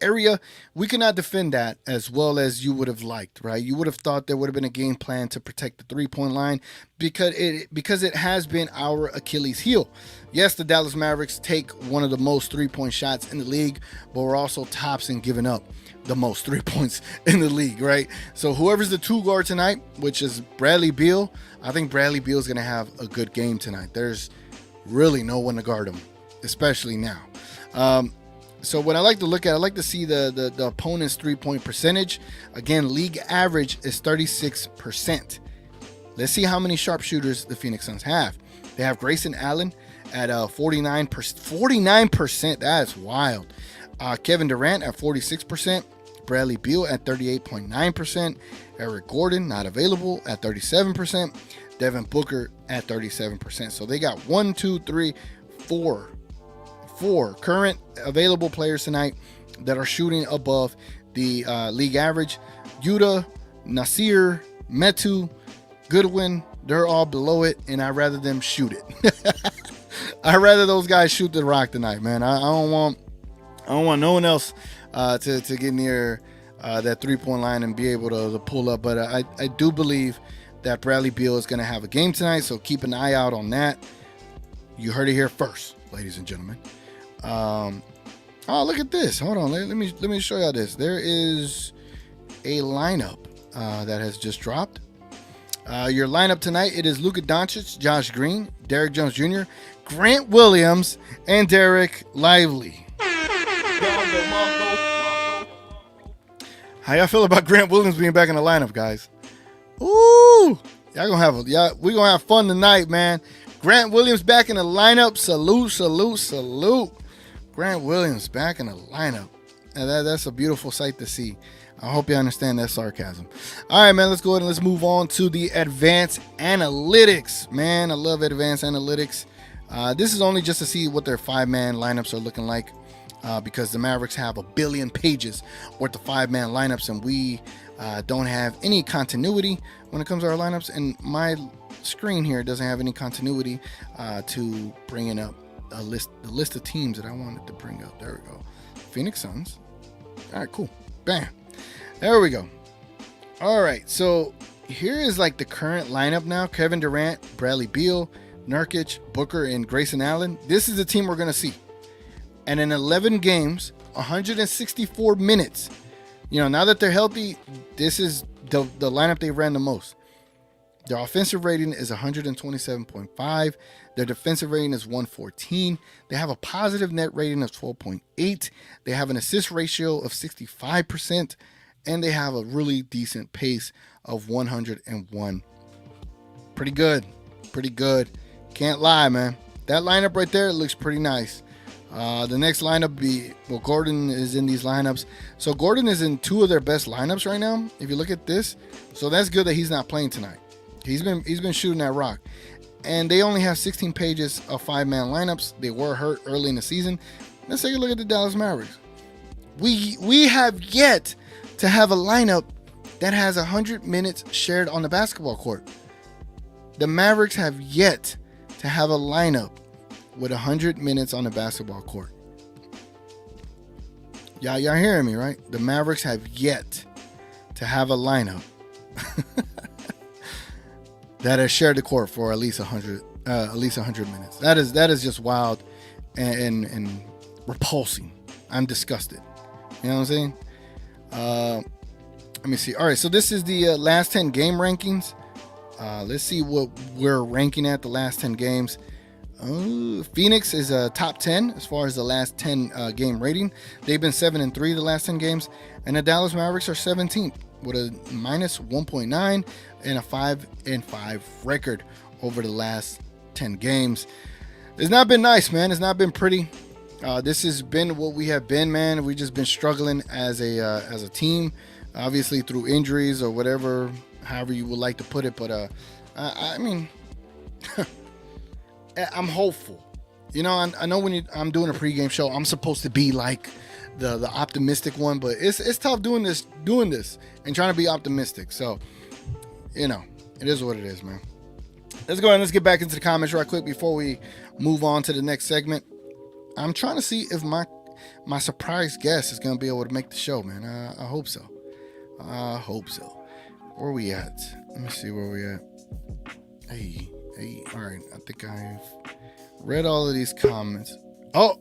Speaker 5: area. We could not defend that as well as you would have liked, right? You would have thought there would have been a game plan to protect the 3-point line because it has been our Achilles heel. Yes, the Dallas Mavericks take one of the most 3-point shots in the league, but we're also tops in giving up the most 3 points in the league, right? So whoever's the 2 guard tonight, which is Bradley Beal, I think Bradley Beal is going to have a good game tonight. There's really no one to guard him, especially now. So what I like to look at, I like to see the opponent's 3-point percentage. Again, league average is 36%. Let's see how many sharpshooters the Phoenix Suns have. They have Grayson Allen at 49%. 49%, that's wild. Kevin Durant at 46%. Bradley Beal at 38.9%. Eric Gordon, not available, at 37%. Devin Booker at 37%. So they got 4 current available players tonight that are shooting above the league average. Yuta, Nasir, Metu, Goodwin, they're all below it, and I'd rather them shoot it. I'd rather those guys shoot the rock tonight, man. I don't want no one else to get near that 3-point line and be able to pull up. But I do believe that Bradley Beal is going to have a game tonight, so keep an eye out on that. You heard it here first, ladies and gentlemen. Oh, look at this. Hold on. Let me show y'all this. There is a lineup that has just dropped. Your lineup tonight, it is Luka Doncic, Josh Green, Derrick Jones Jr., Grant Williams, and Derek Lively. How y'all feel about Grant Williams being back in the lineup, guys? Ooh, we're gonna have fun tonight, man. Grant Williams back in the lineup. Salute, salute, salute. Grant Williams back in the lineup. And that's a beautiful sight to see. I hope you understand that sarcasm. All right, man, let's go ahead and let's move on to the advanced analytics. Man, I love advanced analytics. This is only just to see what their 5-man lineups are looking like, because the Mavericks have 1 billion pages worth of 5-man lineups, and we don't have any continuity when it comes to our lineups. And my screen here doesn't have any continuity to bringing up the list of teams that I wanted to bring up. There we go. Phoenix Suns. All right, cool. Bam. There we go. All right, so here is like the current lineup now. Kevin Durant, Bradley Beal, Nurkic, Booker, and Grayson Allen, this is the team we're going to see. And in 11 games, 164 minutes, now that they're healthy, this is the lineup they ran the most. Their offensive rating is 127.5. Their defensive rating is 114. They have a positive net rating of 12.8. They have an assist ratio of 65%. And they have a really decent pace of 101. Pretty good. Pretty good. Can't lie, man. That lineup right there looks pretty nice. The next lineup Gordon is in these lineups. So Gordon is in 2 of their best lineups right now. If you look at this, so that's good that he's not playing tonight. He's been shooting that rock. And they only have 16 pages of 5-man lineups. They were hurt early in the season. Let's take a look at the Dallas Mavericks. We have yet to have a lineup that has 100 minutes shared on the basketball court. The Mavericks have yet to have a lineup with 100 minutes on the basketball court. Y'all hearing me, right? The Mavericks have yet to have a lineup that has shared the court for at least 100 minutes. That is just wild and repulsing. I'm disgusted. You know what I'm saying? Let me see. All right, so this is the last 10 game rankings. Let's see what we're ranking at the last 10 games. Phoenix is top 10 as far as the last 10 game rating. They've been 7-3 the last 10 games, and the Dallas Mavericks are 17th with a minus 1.9 and a 5-5 record over the last 10 games. It's not been nice, man. It's not been pretty. This has been what we have been, man. We've just been struggling as a team, obviously through injuries or whatever, however you would like to put it. But I mean, I'm hopeful. I know when I'm doing a pregame show, I'm supposed to be like the optimistic one, but it's tough doing this and trying to be optimistic. So, it is what it is, man. Let's go ahead and let's get back into the comments right quick before we move on to the next segment. I'm trying to see if my surprise guest is going to be able to make the show, man. I hope so. Where we at? Let me see where we at. Hey. All right. I think I've read all of these comments. Oh,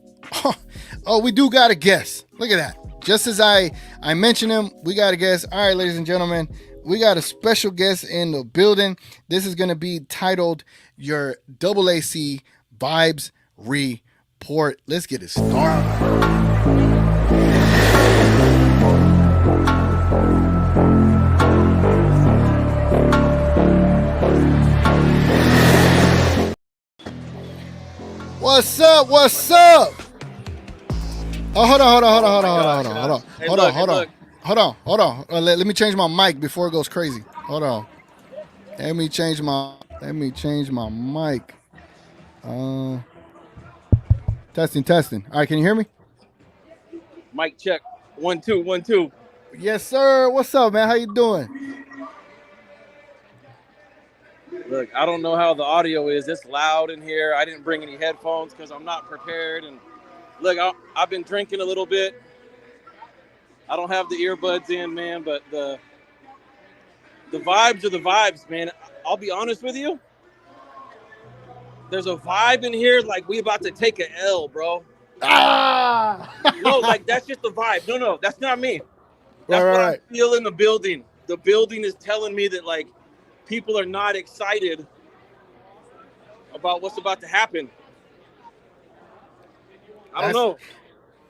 Speaker 5: we do got a guest. Look at that. Just as I mentioned him, we got a guest. All right, ladies and gentlemen, we got a special guest in the building. This is going to be titled Your AAC Vibes Report. Let's get it started. What's up? Oh, hold on. Let me change my mic before it goes crazy. Hold on. Let me change my mic. Testing. All right, can you hear me?
Speaker 9: Mic check. 1 2 1 2.
Speaker 5: Yes, sir. What's up, man? How you doing?
Speaker 9: Look, I don't know how the audio is. It's loud in here. I didn't bring any headphones because I'm not prepared. And look, I've been drinking a little bit. I don't have the earbuds in, man, but the vibes are the vibes, man. I'll be honest with you. There's a vibe in here like we about to take an L, bro. No, like that's just the vibe. No, that's not me. That's what I feel in the building. The building is telling me that like people are not excited about what's about to happen. I don't know.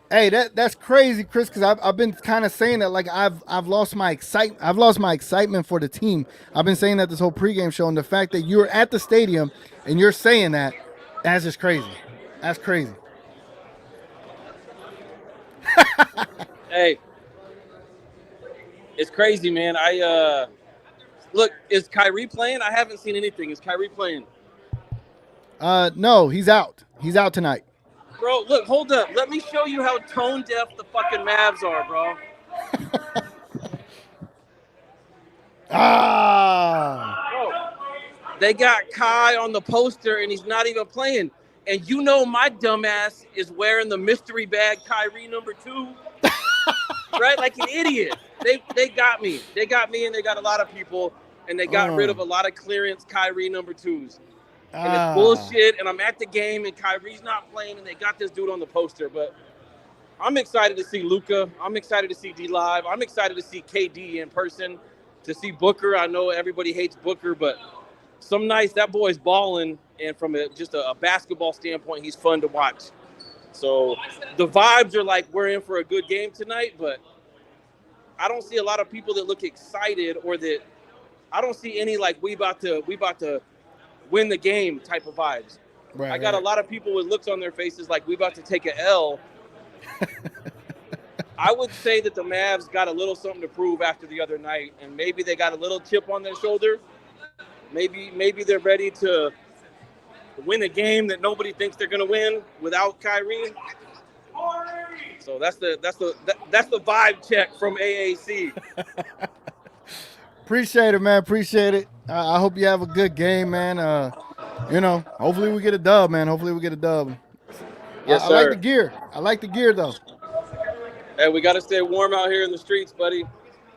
Speaker 5: Hey, that's crazy, Chris, because I've been kind of saying that like I've lost my excitement for the team. I've been saying that this whole pregame show, and the fact that you're at the stadium and you're saying that's just crazy. That's crazy.
Speaker 9: Hey, it's crazy, man. Look, is Kyrie playing? I haven't seen anything. Is Kyrie playing?
Speaker 5: No, he's out. He's out tonight.
Speaker 9: Bro, look, hold up. Let me show you how tone deaf the fucking Mavs are, bro. Bro, they got Kai on the poster, and he's not even playing. And you know my dumbass is wearing the mystery bag Kyrie number 2. Right? Like an idiot. They got me. They got me, and they got a lot of people, and they got rid of a lot of clearance Kyrie number 2s. and it's bullshit, and I'm at the game, and Kyrie's not playing, and they got this dude on the poster. But I'm excited to see Luka. I'm excited to see D-Live. I'm excited to see KD in person, to see Booker. I know everybody hates Booker, but some nights that boy's balling, and from just a basketball standpoint, he's fun to watch. So the vibes are like we're in for a good game tonight, but I don't see a lot of people that look excited, or that I don't see any like we about to win the game type of vibes.
Speaker 5: Right,
Speaker 9: I got a lot of people with looks on their faces like we about to take a L. I would say that the Mavs got a little something to prove after the other night, and maybe they got a little chip on their shoulder. Maybe they're ready to win a game that nobody thinks they're going to win without Kyrie. So that's the vibe check from AAC.
Speaker 5: Appreciate it, man. Appreciate it. I hope you have a good game, man. Hopefully we get a dub, man. Hopefully we get a dub.
Speaker 9: Yes,
Speaker 5: I
Speaker 9: sir.
Speaker 5: like the gear. I like the gear, though.
Speaker 9: Hey, we got to stay warm out here in the streets, buddy.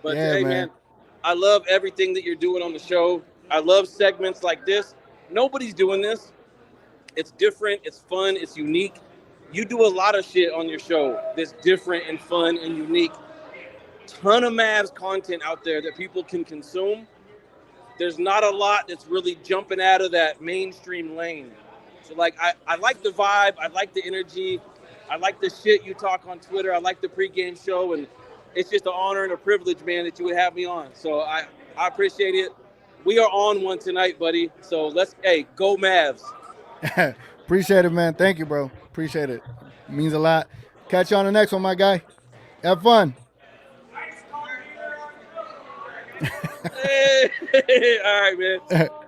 Speaker 9: But
Speaker 5: Yeah,
Speaker 9: hey, man, I love everything that you're doing on the show. I love segments like this. Nobody's doing this. It's different. It's fun. It's unique. You do a lot of shit on your show that's different and fun and unique. Ton of Mavs content out there that people can consume. There's not a lot that's really jumping out of that mainstream lane. So, like, I like the vibe. I like the energy. I like the shit you talk on Twitter. I like the pregame show. And it's just an honor and a privilege, man, that you would have me on. So I appreciate it. We are on one tonight, buddy. So go Mavs.
Speaker 5: Appreciate it, man. Thank you, bro. Appreciate it. Means a lot. Catch you on the next one, my guy. Have fun.
Speaker 9: Hey. All right, man.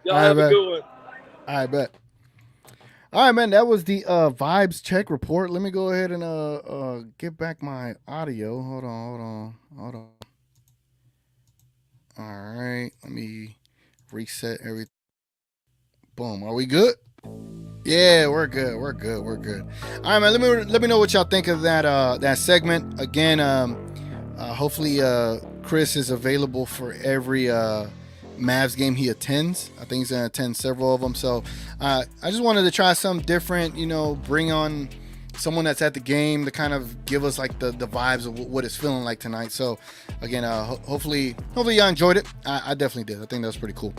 Speaker 9: Y'all have a good one.
Speaker 5: I bet. All right, man. That was the vibes check report. Let me go ahead and get back my audio. Hold on. All right. Let me reset everything. Boom. Are we good? Yeah, we're good. All right, man. Let me know what y'all think of that segment. Again, hopefully Chris is available for every Mavs game he attends. I think he's gonna attend several of them. So I just wanted to try something different. Bring on someone that's at the game to kind of give us like the vibes of what it's feeling like tonight. So again, hopefully y'all enjoyed it. I definitely did. I think that was pretty cool.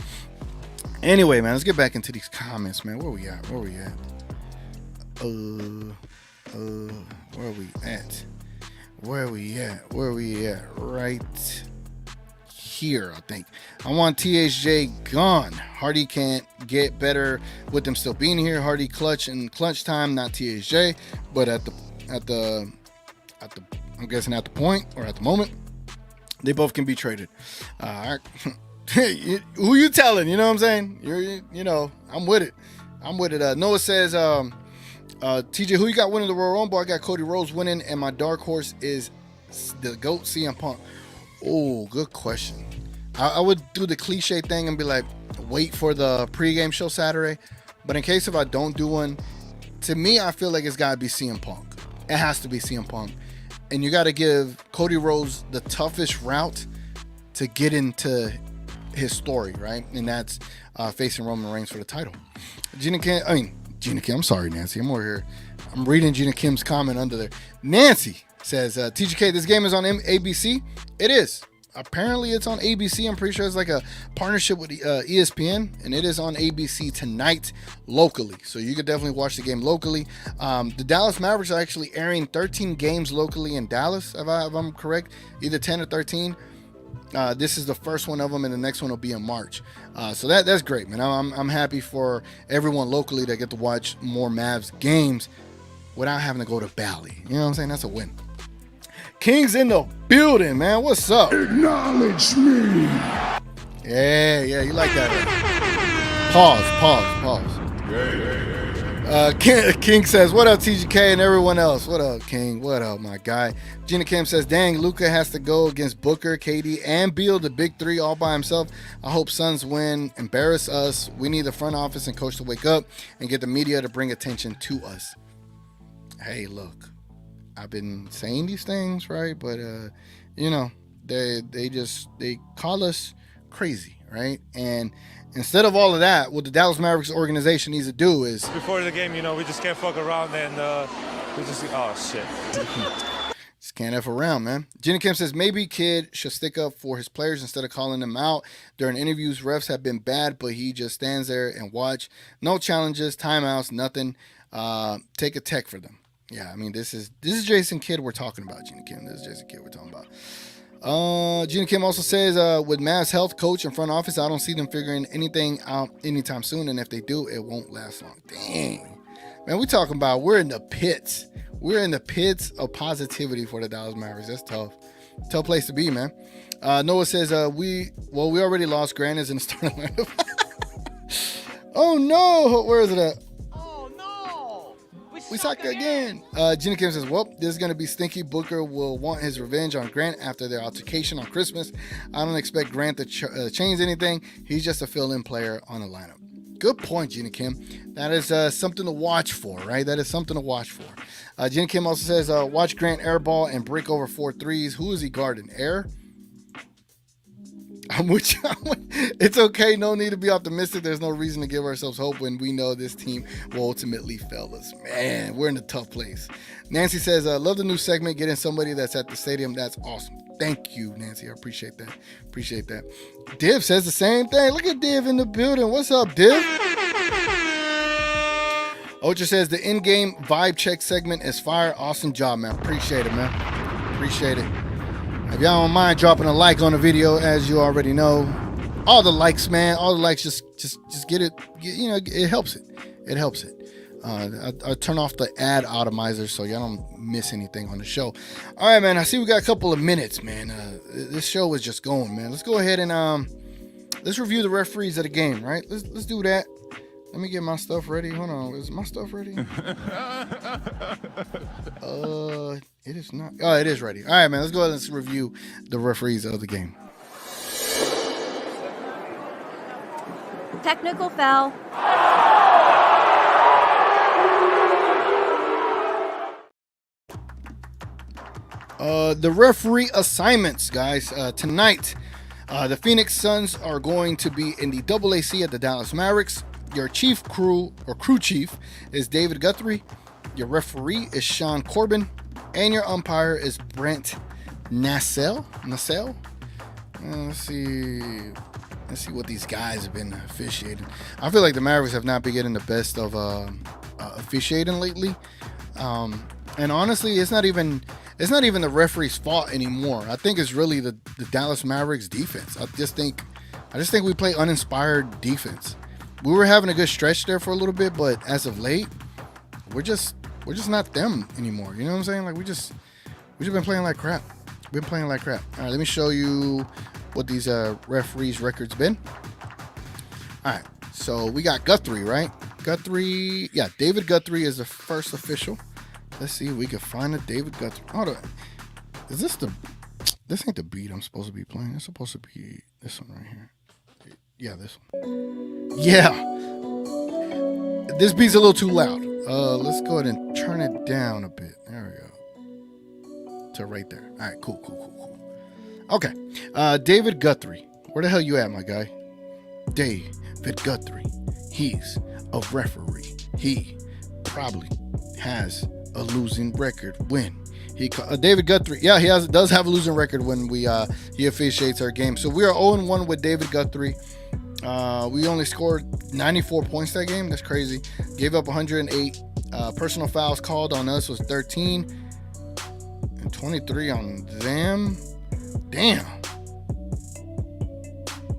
Speaker 5: Anyway, man, let's get back into these comments, man. Where we at? Where we at? Right here, I think. I want THJ gone. Hardy can't get better with them still being here. Hardy clutch and clutch time, not THJ, but at the I'm guessing at the point or at the moment, they both can be traded. Who you telling? You know what I'm saying? I'm with it. Noah says, TJ, who you got winning the Royal Rumble? I got Cody Rhodes winning, and my dark horse is the GOAT CM Punk. Oh, good question. I would do the cliche thing and be like, wait for the pregame show Saturday. But in case if I don't do one, to me, I feel like it's got to be CM Punk. It has to be CM Punk. And you got to give Cody Rhodes the toughest route to get into his story, right? And that's facing Roman Reigns for the title. Gina Kim, I'm sorry, Nancy. I'm over here. I'm reading Gina Kim's comment under there. Nancy says, TGK, this game is on ABC. It is. Apparently it's on ABC. I'm pretty sure it's like a partnership with ESPN, and it is on ABC tonight locally. So you could definitely watch the game locally. The Dallas Mavericks are actually airing 13 games locally in Dallas, if I'm correct, either 10 or 13. This is the first one of them, and the next one will be in March. So that's great, man. I'm happy for everyone locally that get to watch more Mavs games without having to go to Bally. You know what I'm saying? That's a win. King's in the building, man. What's up?
Speaker 4: Acknowledge me.
Speaker 5: Yeah, you like that. Pause. King says, what up, TGK and everyone else? What up, King? What up, my guy? Gina Kim says, dang, Luka has to go against Booker, KD, and Beal, the big three, all by himself. I hope Suns win, embarrass us. We need the front office and coach to wake up and get the media to bring attention to us. Hey, look, I've been saying these things, right? But, they call us crazy, right? And instead of all of that, what the Dallas Mavericks organization needs to do is
Speaker 10: before the game, we just can't fuck around and we just shit.
Speaker 5: Just can't F around, man. Jenny Kim says maybe Kid should stick up for his players instead of calling them out. During interviews, refs have been bad, but he just stands there and watch. No challenges, timeouts, nothing. Take a tech for them. Yeah, I mean, this is Jason Kidd we're talking about, Jenny Kim. This is Jason Kidd we're talking about. Jenny Kim also says, with Mavs health coach and front office, I don't see them figuring anything out anytime soon, and if they do, it won't last long. Dang. Man, we talking about we're in the pits. We're in the pits of positivity for the Dallas Mavericks. That's tough. Tough place to be, man. Noah says, we already lost Grant is in the starting lineup. Oh, no. Where is it at?
Speaker 3: Oh no!
Speaker 5: We suck again. Jenny Kim says, well, this is going to be stinky. Booker will want his revenge on Grant after their altercation on Christmas. I don't expect Grant to change anything. He's just a fill-in player on the lineup. Good point, Jenny Kim. That is something to watch for, right? That is something to watch for. Jenny Kim also says, watch Grant airball and break over 4 threes. Who is he guarding? Air? I'm with you. It's okay. No need to be optimistic. There's no reason to give ourselves hope when we know this team will ultimately fail us. Man, we're in a tough place. Nancy says, love the new segment. Getting somebody that's at the stadium. That's awesome. Thank you, Nancy. I appreciate that. Appreciate that. Div says the same thing. Look at Div in the building. What's up, Div? Ocha says the in-game vibe check segment is fire. Awesome job, man. Appreciate it, man. Appreciate it. If y'all don't mind dropping a like on the video, as you already know, all the likes, man, all the likes, just get it. It helps it. It helps it. I turn off the ad atomizer so y'all don't miss anything on the show. All right, man. I see we got a couple of minutes, man. This show is just going, man. Let's go ahead and let's review the referees of the game, right? Let's do that. Let me get my stuff ready. Hold on. Is my stuff ready? It is not. Oh, it is ready. All right, man. Let's go ahead and let's review the referees of the game.
Speaker 11: Technical foul.
Speaker 5: The referee assignments, guys. Tonight, the Phoenix Suns are going to be in the AAC at the Dallas Mavericks. Your crew chief is David Guthrie. Your referee is Sean Corbin. And your umpire is Brent Nassell. Let's see what these guys have been officiating. I feel like the Mavericks have not been getting the best of officiating lately. And honestly, it's not even the referee's fault anymore. I think it's really the Dallas Mavericks defense. I just think we play uninspired defense. We were having a good stretch there for a little bit, but as of late, we're just not them anymore. You know what I'm saying? Like we just been playing like crap. All right, let me show you what these referees' records been. All right, so we got Guthrie, right? David Guthrie is the first official. Let's see if we can find a David Guthrie. Hold on. This ain't the beat I'm supposed to be playing. It's supposed to be this one right here. Yeah, this one. Yeah. This beat's a little too loud. Let's go ahead and turn it down a bit. There we go. To right there. All right, cool. Okay. David Guthrie. Where the hell you at, my guy? David Guthrie. He's a referee. He probably has a losing record when David Guthrie. Yeah, does have a losing record when he officiates our game. So we are 0-1 with David Guthrie. We only scored 94 points that game. That's crazy. Gave up 108. Personal fouls called on us was 13 and 23 on them. Damn.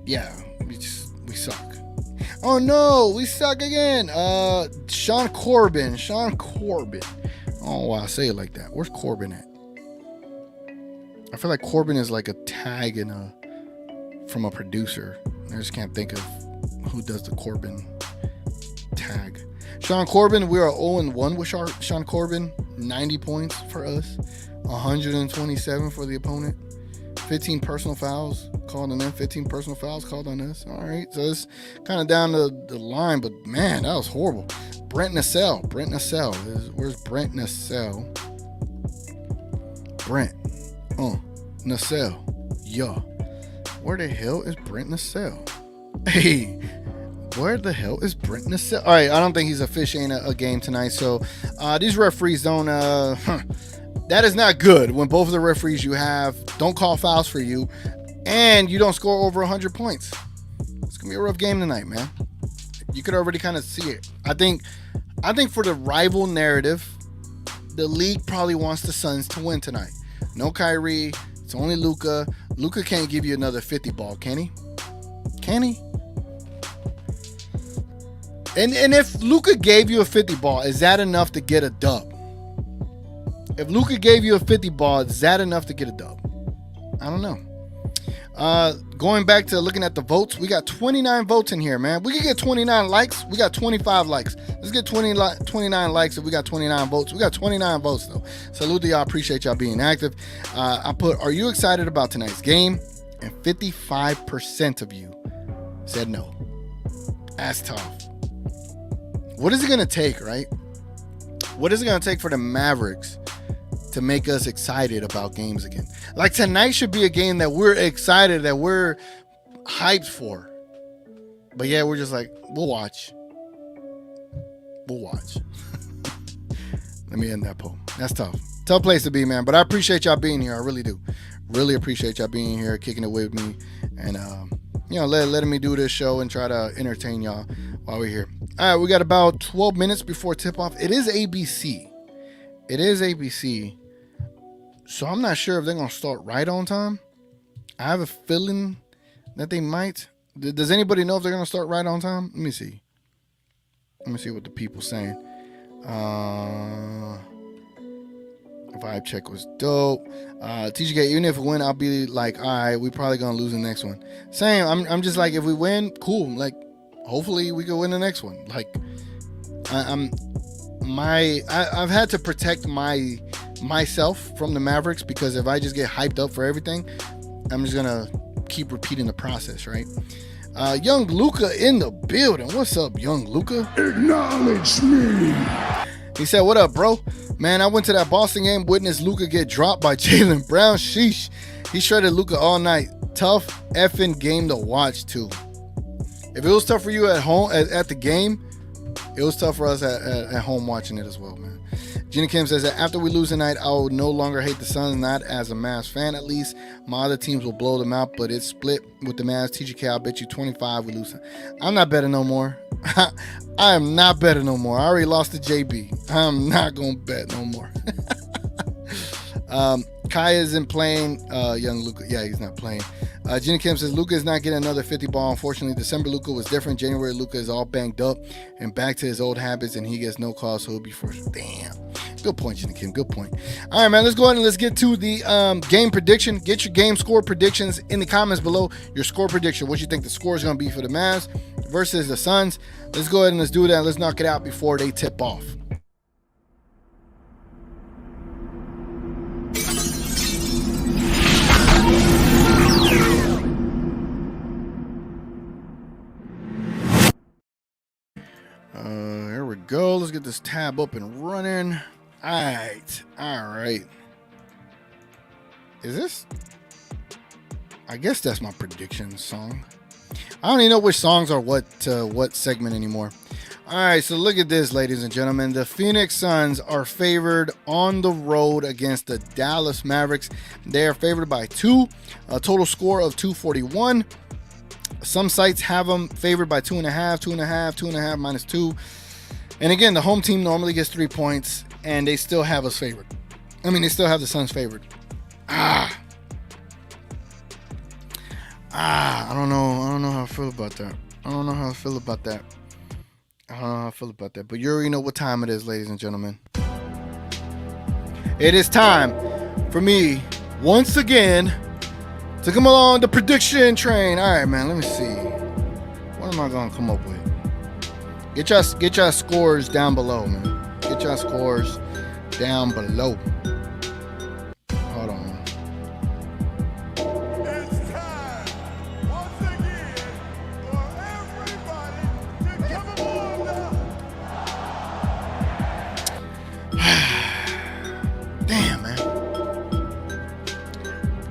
Speaker 5: Yeah, we suck. Oh no, we suck again. Sean Corbin. Oh, why I say it like that. Where's Corbin at? I feel like Corbin is like a tag from a producer. I just can't think of who does the Corbin tag. Sean Corbin, we are 0-1 with Sean Corbin. 90 points for us. 127 for the opponent. 15 personal fouls called on them. 15 personal fouls called on us. All right, so it's kind of down the line, but man, that was horrible. Brent Nassell. Where's Brent Nassell? Nassell. Yeah. Where the hell is Brent Nassell? Hey, where the hell is Brent Nassau? All right, I don't think he's officiating a game tonight. So these referees don't. That is not good when both of the referees you have don't call fouls for you, and you don't score over 100 points. It's gonna be a rough game tonight, man. You could already kind of see it. I think for the rival narrative, the league probably wants the Suns to win tonight. No Kyrie. It's only Luka. Luka can't give you another 50 ball, can he? Can he? And if Luka gave you a 50 ball, is that enough to get a dub? If Luka gave you a 50 ball, is that enough to get a dub? I don't know. Going back to looking at the votes, we got 29 votes in here, man. We could get 29 likes. We got 25 likes. Let's get 29 likes if we got 29 votes. We got 29 votes, though. Salute to y'all. Appreciate y'all being active. I put, are you excited about tonight's game? And 55% of you said no. That's tough. What is it going to take, right? What is it going to take for the Mavericks to make us excited about games again? Like tonight should be a game that we're excited, that we're hyped for. But yeah, we're just like, we'll watch. We'll watch. Let me end that poll. That's tough. Tough place to be, man. But I appreciate y'all being here. I really do. Really appreciate y'all being here, kicking it with me, and letting me do this show and try to entertain y'all while we're here. All right, we got about 12 minutes before tip-off. It is ABC. It is ABC. So I'm not sure if they're going to start right on time. I have a feeling that they might. Does anybody know if they're going to start right on time? Let me see. Let me see what the people saying. Vibe check was dope. TGK, even if we win, I'll be like, all right, we probably going to lose the next one. Same. I'm just like, if we win, cool. Like, hopefully we can win the next one. Like, I've had to protect myself from the Mavericks, because if I just get hyped up for everything, I'm just gonna keep repeating the process, right? Young Luka in the building. What's up, young Luka?
Speaker 4: Acknowledge me.
Speaker 5: He said, what up, bro? Man, I went to that Boston game, witnessed Luka get dropped by Jaylen Brown. Sheesh. He shredded Luka all night. Tough effing game to watch, too. If it was tough for you at home, at the game, it was tough for us at home watching it as well, man. Gina Kim says that after we lose tonight, I will no longer hate the Suns, not as a Mavs fan at least. My other teams will blow them out, but it's split with the Mavs. TGK, I'll bet you 25 we lose. I'm not betting no more. I am not betting no more. I already lost to JB. I'm not going to bet no more. Kai isn't playing. Young Luka, yeah, he's not playing. Gina Kim says Luka is not getting another 50 ball. Unfortunately, December Luka was different. January Luka is all banged up and back to his old habits, and he gets no call, so he'll be first. Damn. Good point, Gina Kim. Good point. All right, man. Let's go ahead and let's get to the game prediction. Get your game score predictions in the comments below. Your score prediction. What you think the score is going to be for the Mavs versus the Suns. Let's go ahead and let's do that. Let's knock it out before they tip off. Here we go. Let's get this tab up and running. All right. Is this? I guess that's my prediction song. I don't even know which songs are what segment anymore. All right, so look at this, ladies and gentlemen. The Phoenix Suns are favored on the road against the Dallas Mavericks. They are favored by 2, a total score of 241. Some sites have them favored by 2.5 minus 2. And again, the home team normally gets 3 points, and they still have us favored. I mean, they still have the Suns favored. I don't know how I feel about that. But you already know what time it is, ladies and gentlemen. It is time for me, once again, to come along the prediction train. All right, man, let me see. What am I going to come up with? Get your scores down below, man. Get your scores down below. Hold on.
Speaker 4: It's time once again for everybody to come along now.
Speaker 5: Damn, man.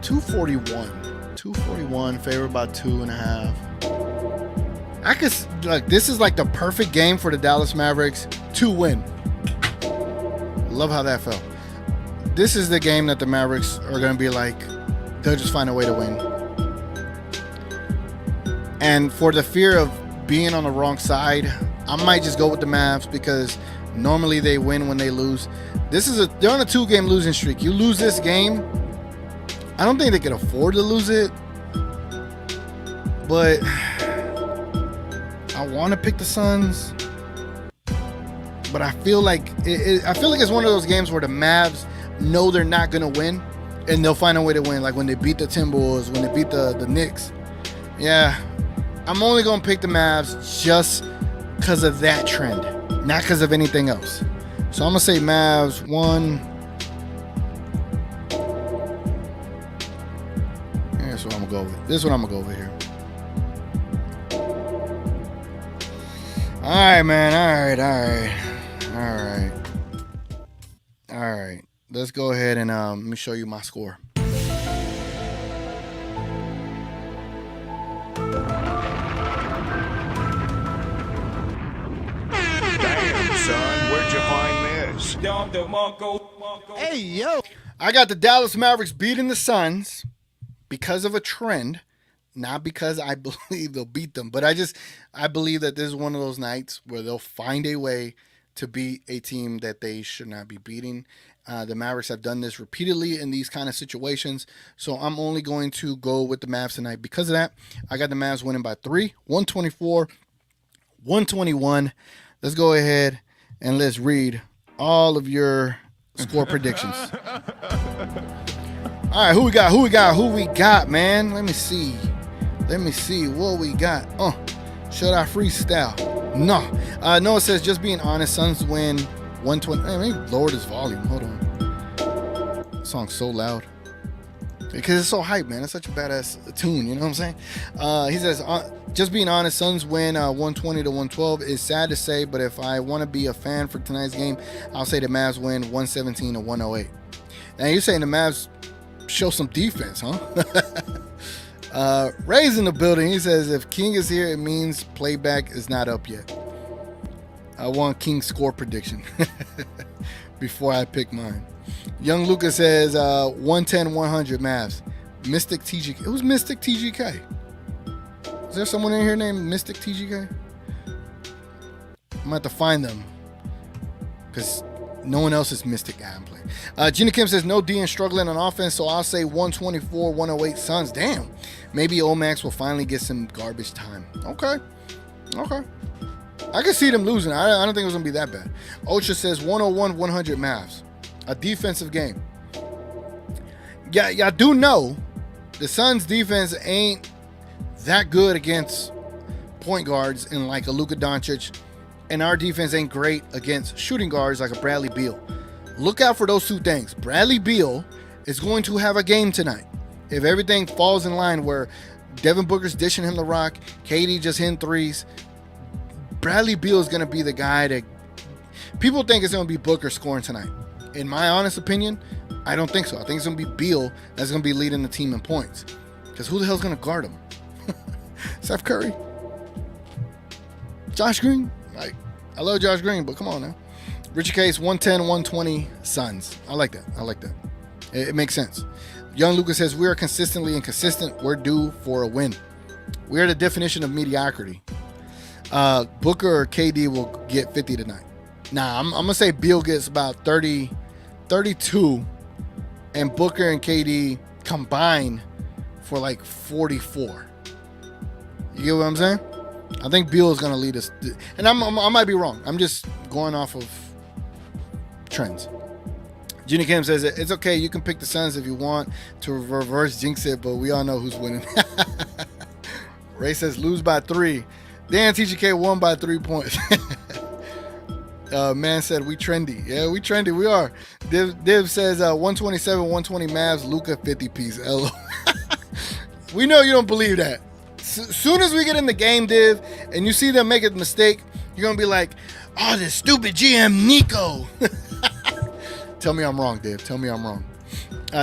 Speaker 5: 241 favored by 2.5. This is like the perfect game for the Dallas Mavericks to win. Love how that felt. This is the game that the Mavericks are going to be like, they'll just find a way to win. And for the fear of being on the wrong side, I might just go with the Mavs because normally they win when they lose. They're on a 2-game losing streak. You lose this game, I don't think they can afford to lose it. But I want to pick the Suns. But I feel like it's one of those games where the Mavs know they're not gonna win, and they'll find a way to win. Like when they beat the Timberwolves, when they beat the Knicks. Yeah, I'm only gonna pick the Mavs just because of that trend, not because of anything else. So I'm gonna say Mavs 1. Here's what I'm gonna go with. This is what I'm gonna go with here. All right, man. All right. Let's go ahead and let me show you my score.
Speaker 4: Damn, son, where'd you find this?
Speaker 3: Hey, yo.
Speaker 5: I got the Dallas Mavericks beating the Suns because of a trend, not because I believe they'll beat them, but I believe that this is one of those nights where they'll find a way to beat a team that they should not be beating. The Mavericks have done this repeatedly in these kind of situations, so I'm only going to go with the Mavs tonight. Because of that, I got the Mavs winning by 3, 124-121. Let's go ahead and let's read all of your score predictions. All right, who we got, man? Let me see what we got. Should I freestyle? No. Noah says, just being honest, Suns win 120. Man, maybe lower this volume. Hold on. This song's so loud. Because it's so hype, man. It's such a badass tune, you know what I'm saying? He says, just being honest, Suns win 120-112. It's sad to say, but if I want to be a fan for tonight's game, I'll say the Mavs win 117-108. Now, you're saying the Mavs show some defense, huh? Ray's in the building. He says, if King is here, it means playback is not up yet. I want King's score prediction before I pick mine. Young Lucas says 110-100 Mavs. Mystic TGK. Who's Mystic TGK? Is there someone in here named Mystic TGK? I'm going to have to find them because no one else is Mystic. I'm playing. Gina Kim says no D and struggling on offense, so I'll say 124-108 Suns. Damn. Maybe Omax will finally get some garbage time. Okay. I can see them losing. I don't think it's going to be that bad. Ocha says 101-100 Mavs. A defensive game. Yeah, I do know the Suns defense ain't that good against point guards in like a Luka Doncic, and our defense ain't great against shooting guards like a Bradley Beal. Look out for those two things. Bradley Beal is going to have a game tonight. If everything falls in line where Devin Booker's dishing him the rock, KD just hitting threes, Bradley Beal is going to be the guy that people think it's going to be Booker scoring tonight. In my honest opinion, I don't think so. I think it's going to be Beal that's going to be leading the team in points. Because who the hell's going to guard him? Steph Curry? Josh Green? Like, I love Josh Green, but come on now. Richard Case, 110-120 Suns. I like that. It makes sense. Young Lucas says, we are consistently inconsistent. We're due for a win. We are the definition of mediocrity. Booker or KD will get 50 tonight. Nah, I'm going to say Beal gets about 30, 32, and Booker and KD combine for like 44. You get what I'm saying? I think Beal is going to lead us. And I might be wrong. I'm just going off of trends. Jenny Kim says, it's okay. You can pick the Suns if you want to reverse jinx it, but we all know who's winning. Ray says, lose by 3. Dan TGK won by 3 points. Man said, we trendy. Yeah, we trendy. We are. Div says, 127-120 Mavs, Luka 50 piece. LO. We know you don't believe that. Soon as we get in the game, Div, and you see them make a mistake, you're going to be like, oh, this stupid GM Nico. Tell me I'm wrong, Div. Tell me I'm wrong.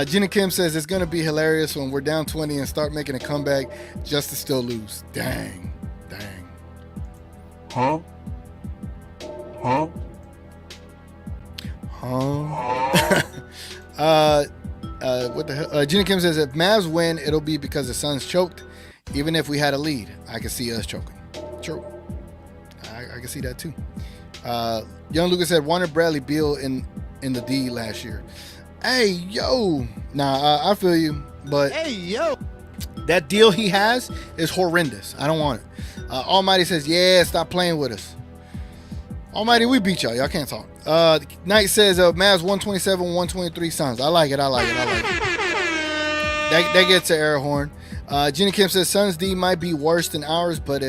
Speaker 5: Jenna Kim says, it's going to be hilarious when we're down 20 and start making a comeback just to still lose. Dang. What the hell? Gina Kim says if Mavs win, it'll be because the Suns choked. Even if we had a lead, I can see us choking. True. I can see that too. Young Lucas said wanted Bradley Beal in the D last year. Hey yo, I feel you, but
Speaker 6: Hey, yo.
Speaker 5: that deal he has is horrendous. I don't want it. Almighty says, yeah, stop playing with us. Almighty, we beat y'all. Y'all can't talk. Knight says Mavs 127, 123 Suns. I like it. That gets to air horn. Jenny Kim says Suns D might be worse than ours, but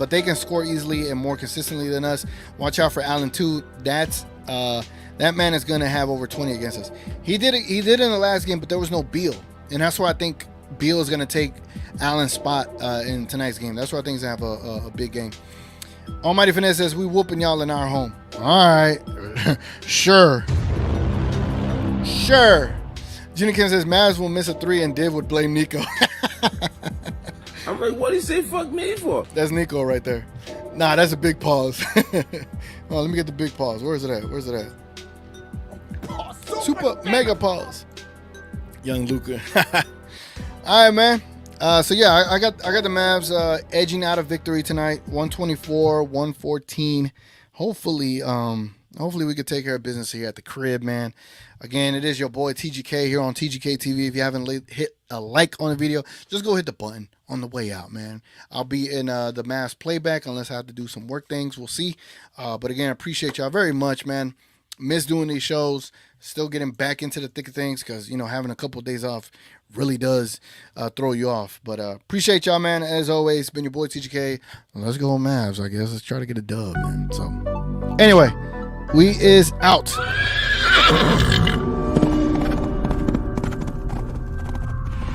Speaker 5: they can score easily and more consistently than us. Watch out for Allen too. That man is gonna have over 20 against us. He did it in the last game, but there was no Beal, and that's why I think Beal is gonna take Allen's spot in tonight's game. That's why I think he's gonna have a big game. Almighty Finesse says we whooping y'all in our home. All right, sure. Jenny Kim says Mavs will miss a 3 and Div would blame Nico.
Speaker 6: I'm like, what did he say fuck me for?
Speaker 5: That's Nico right there. Nah, that's a big pause. Oh, let me get the big pause. Where's it at? Super mega pause. Young Luca. All right, man. So yeah, I got the Mavs edging out of victory tonight. 124-114. Hopefully we could take care of business here at the crib, man. Again, it is your boy TGK here on TGK TV. If you haven't hit a like on the video, just go hit the button on the way out, man. I'll be in the Mavs playback unless I have to do some work things. We'll see. But again, I appreciate y'all very much, man. Miss doing these shows. Still getting back into the thick of things because, having a couple of days off really does throw you off. But appreciate y'all, man. As always, it's been your boy TGK. Let's go Mavs, I guess. Let's try to get a dub, man. So, anyway, we is out.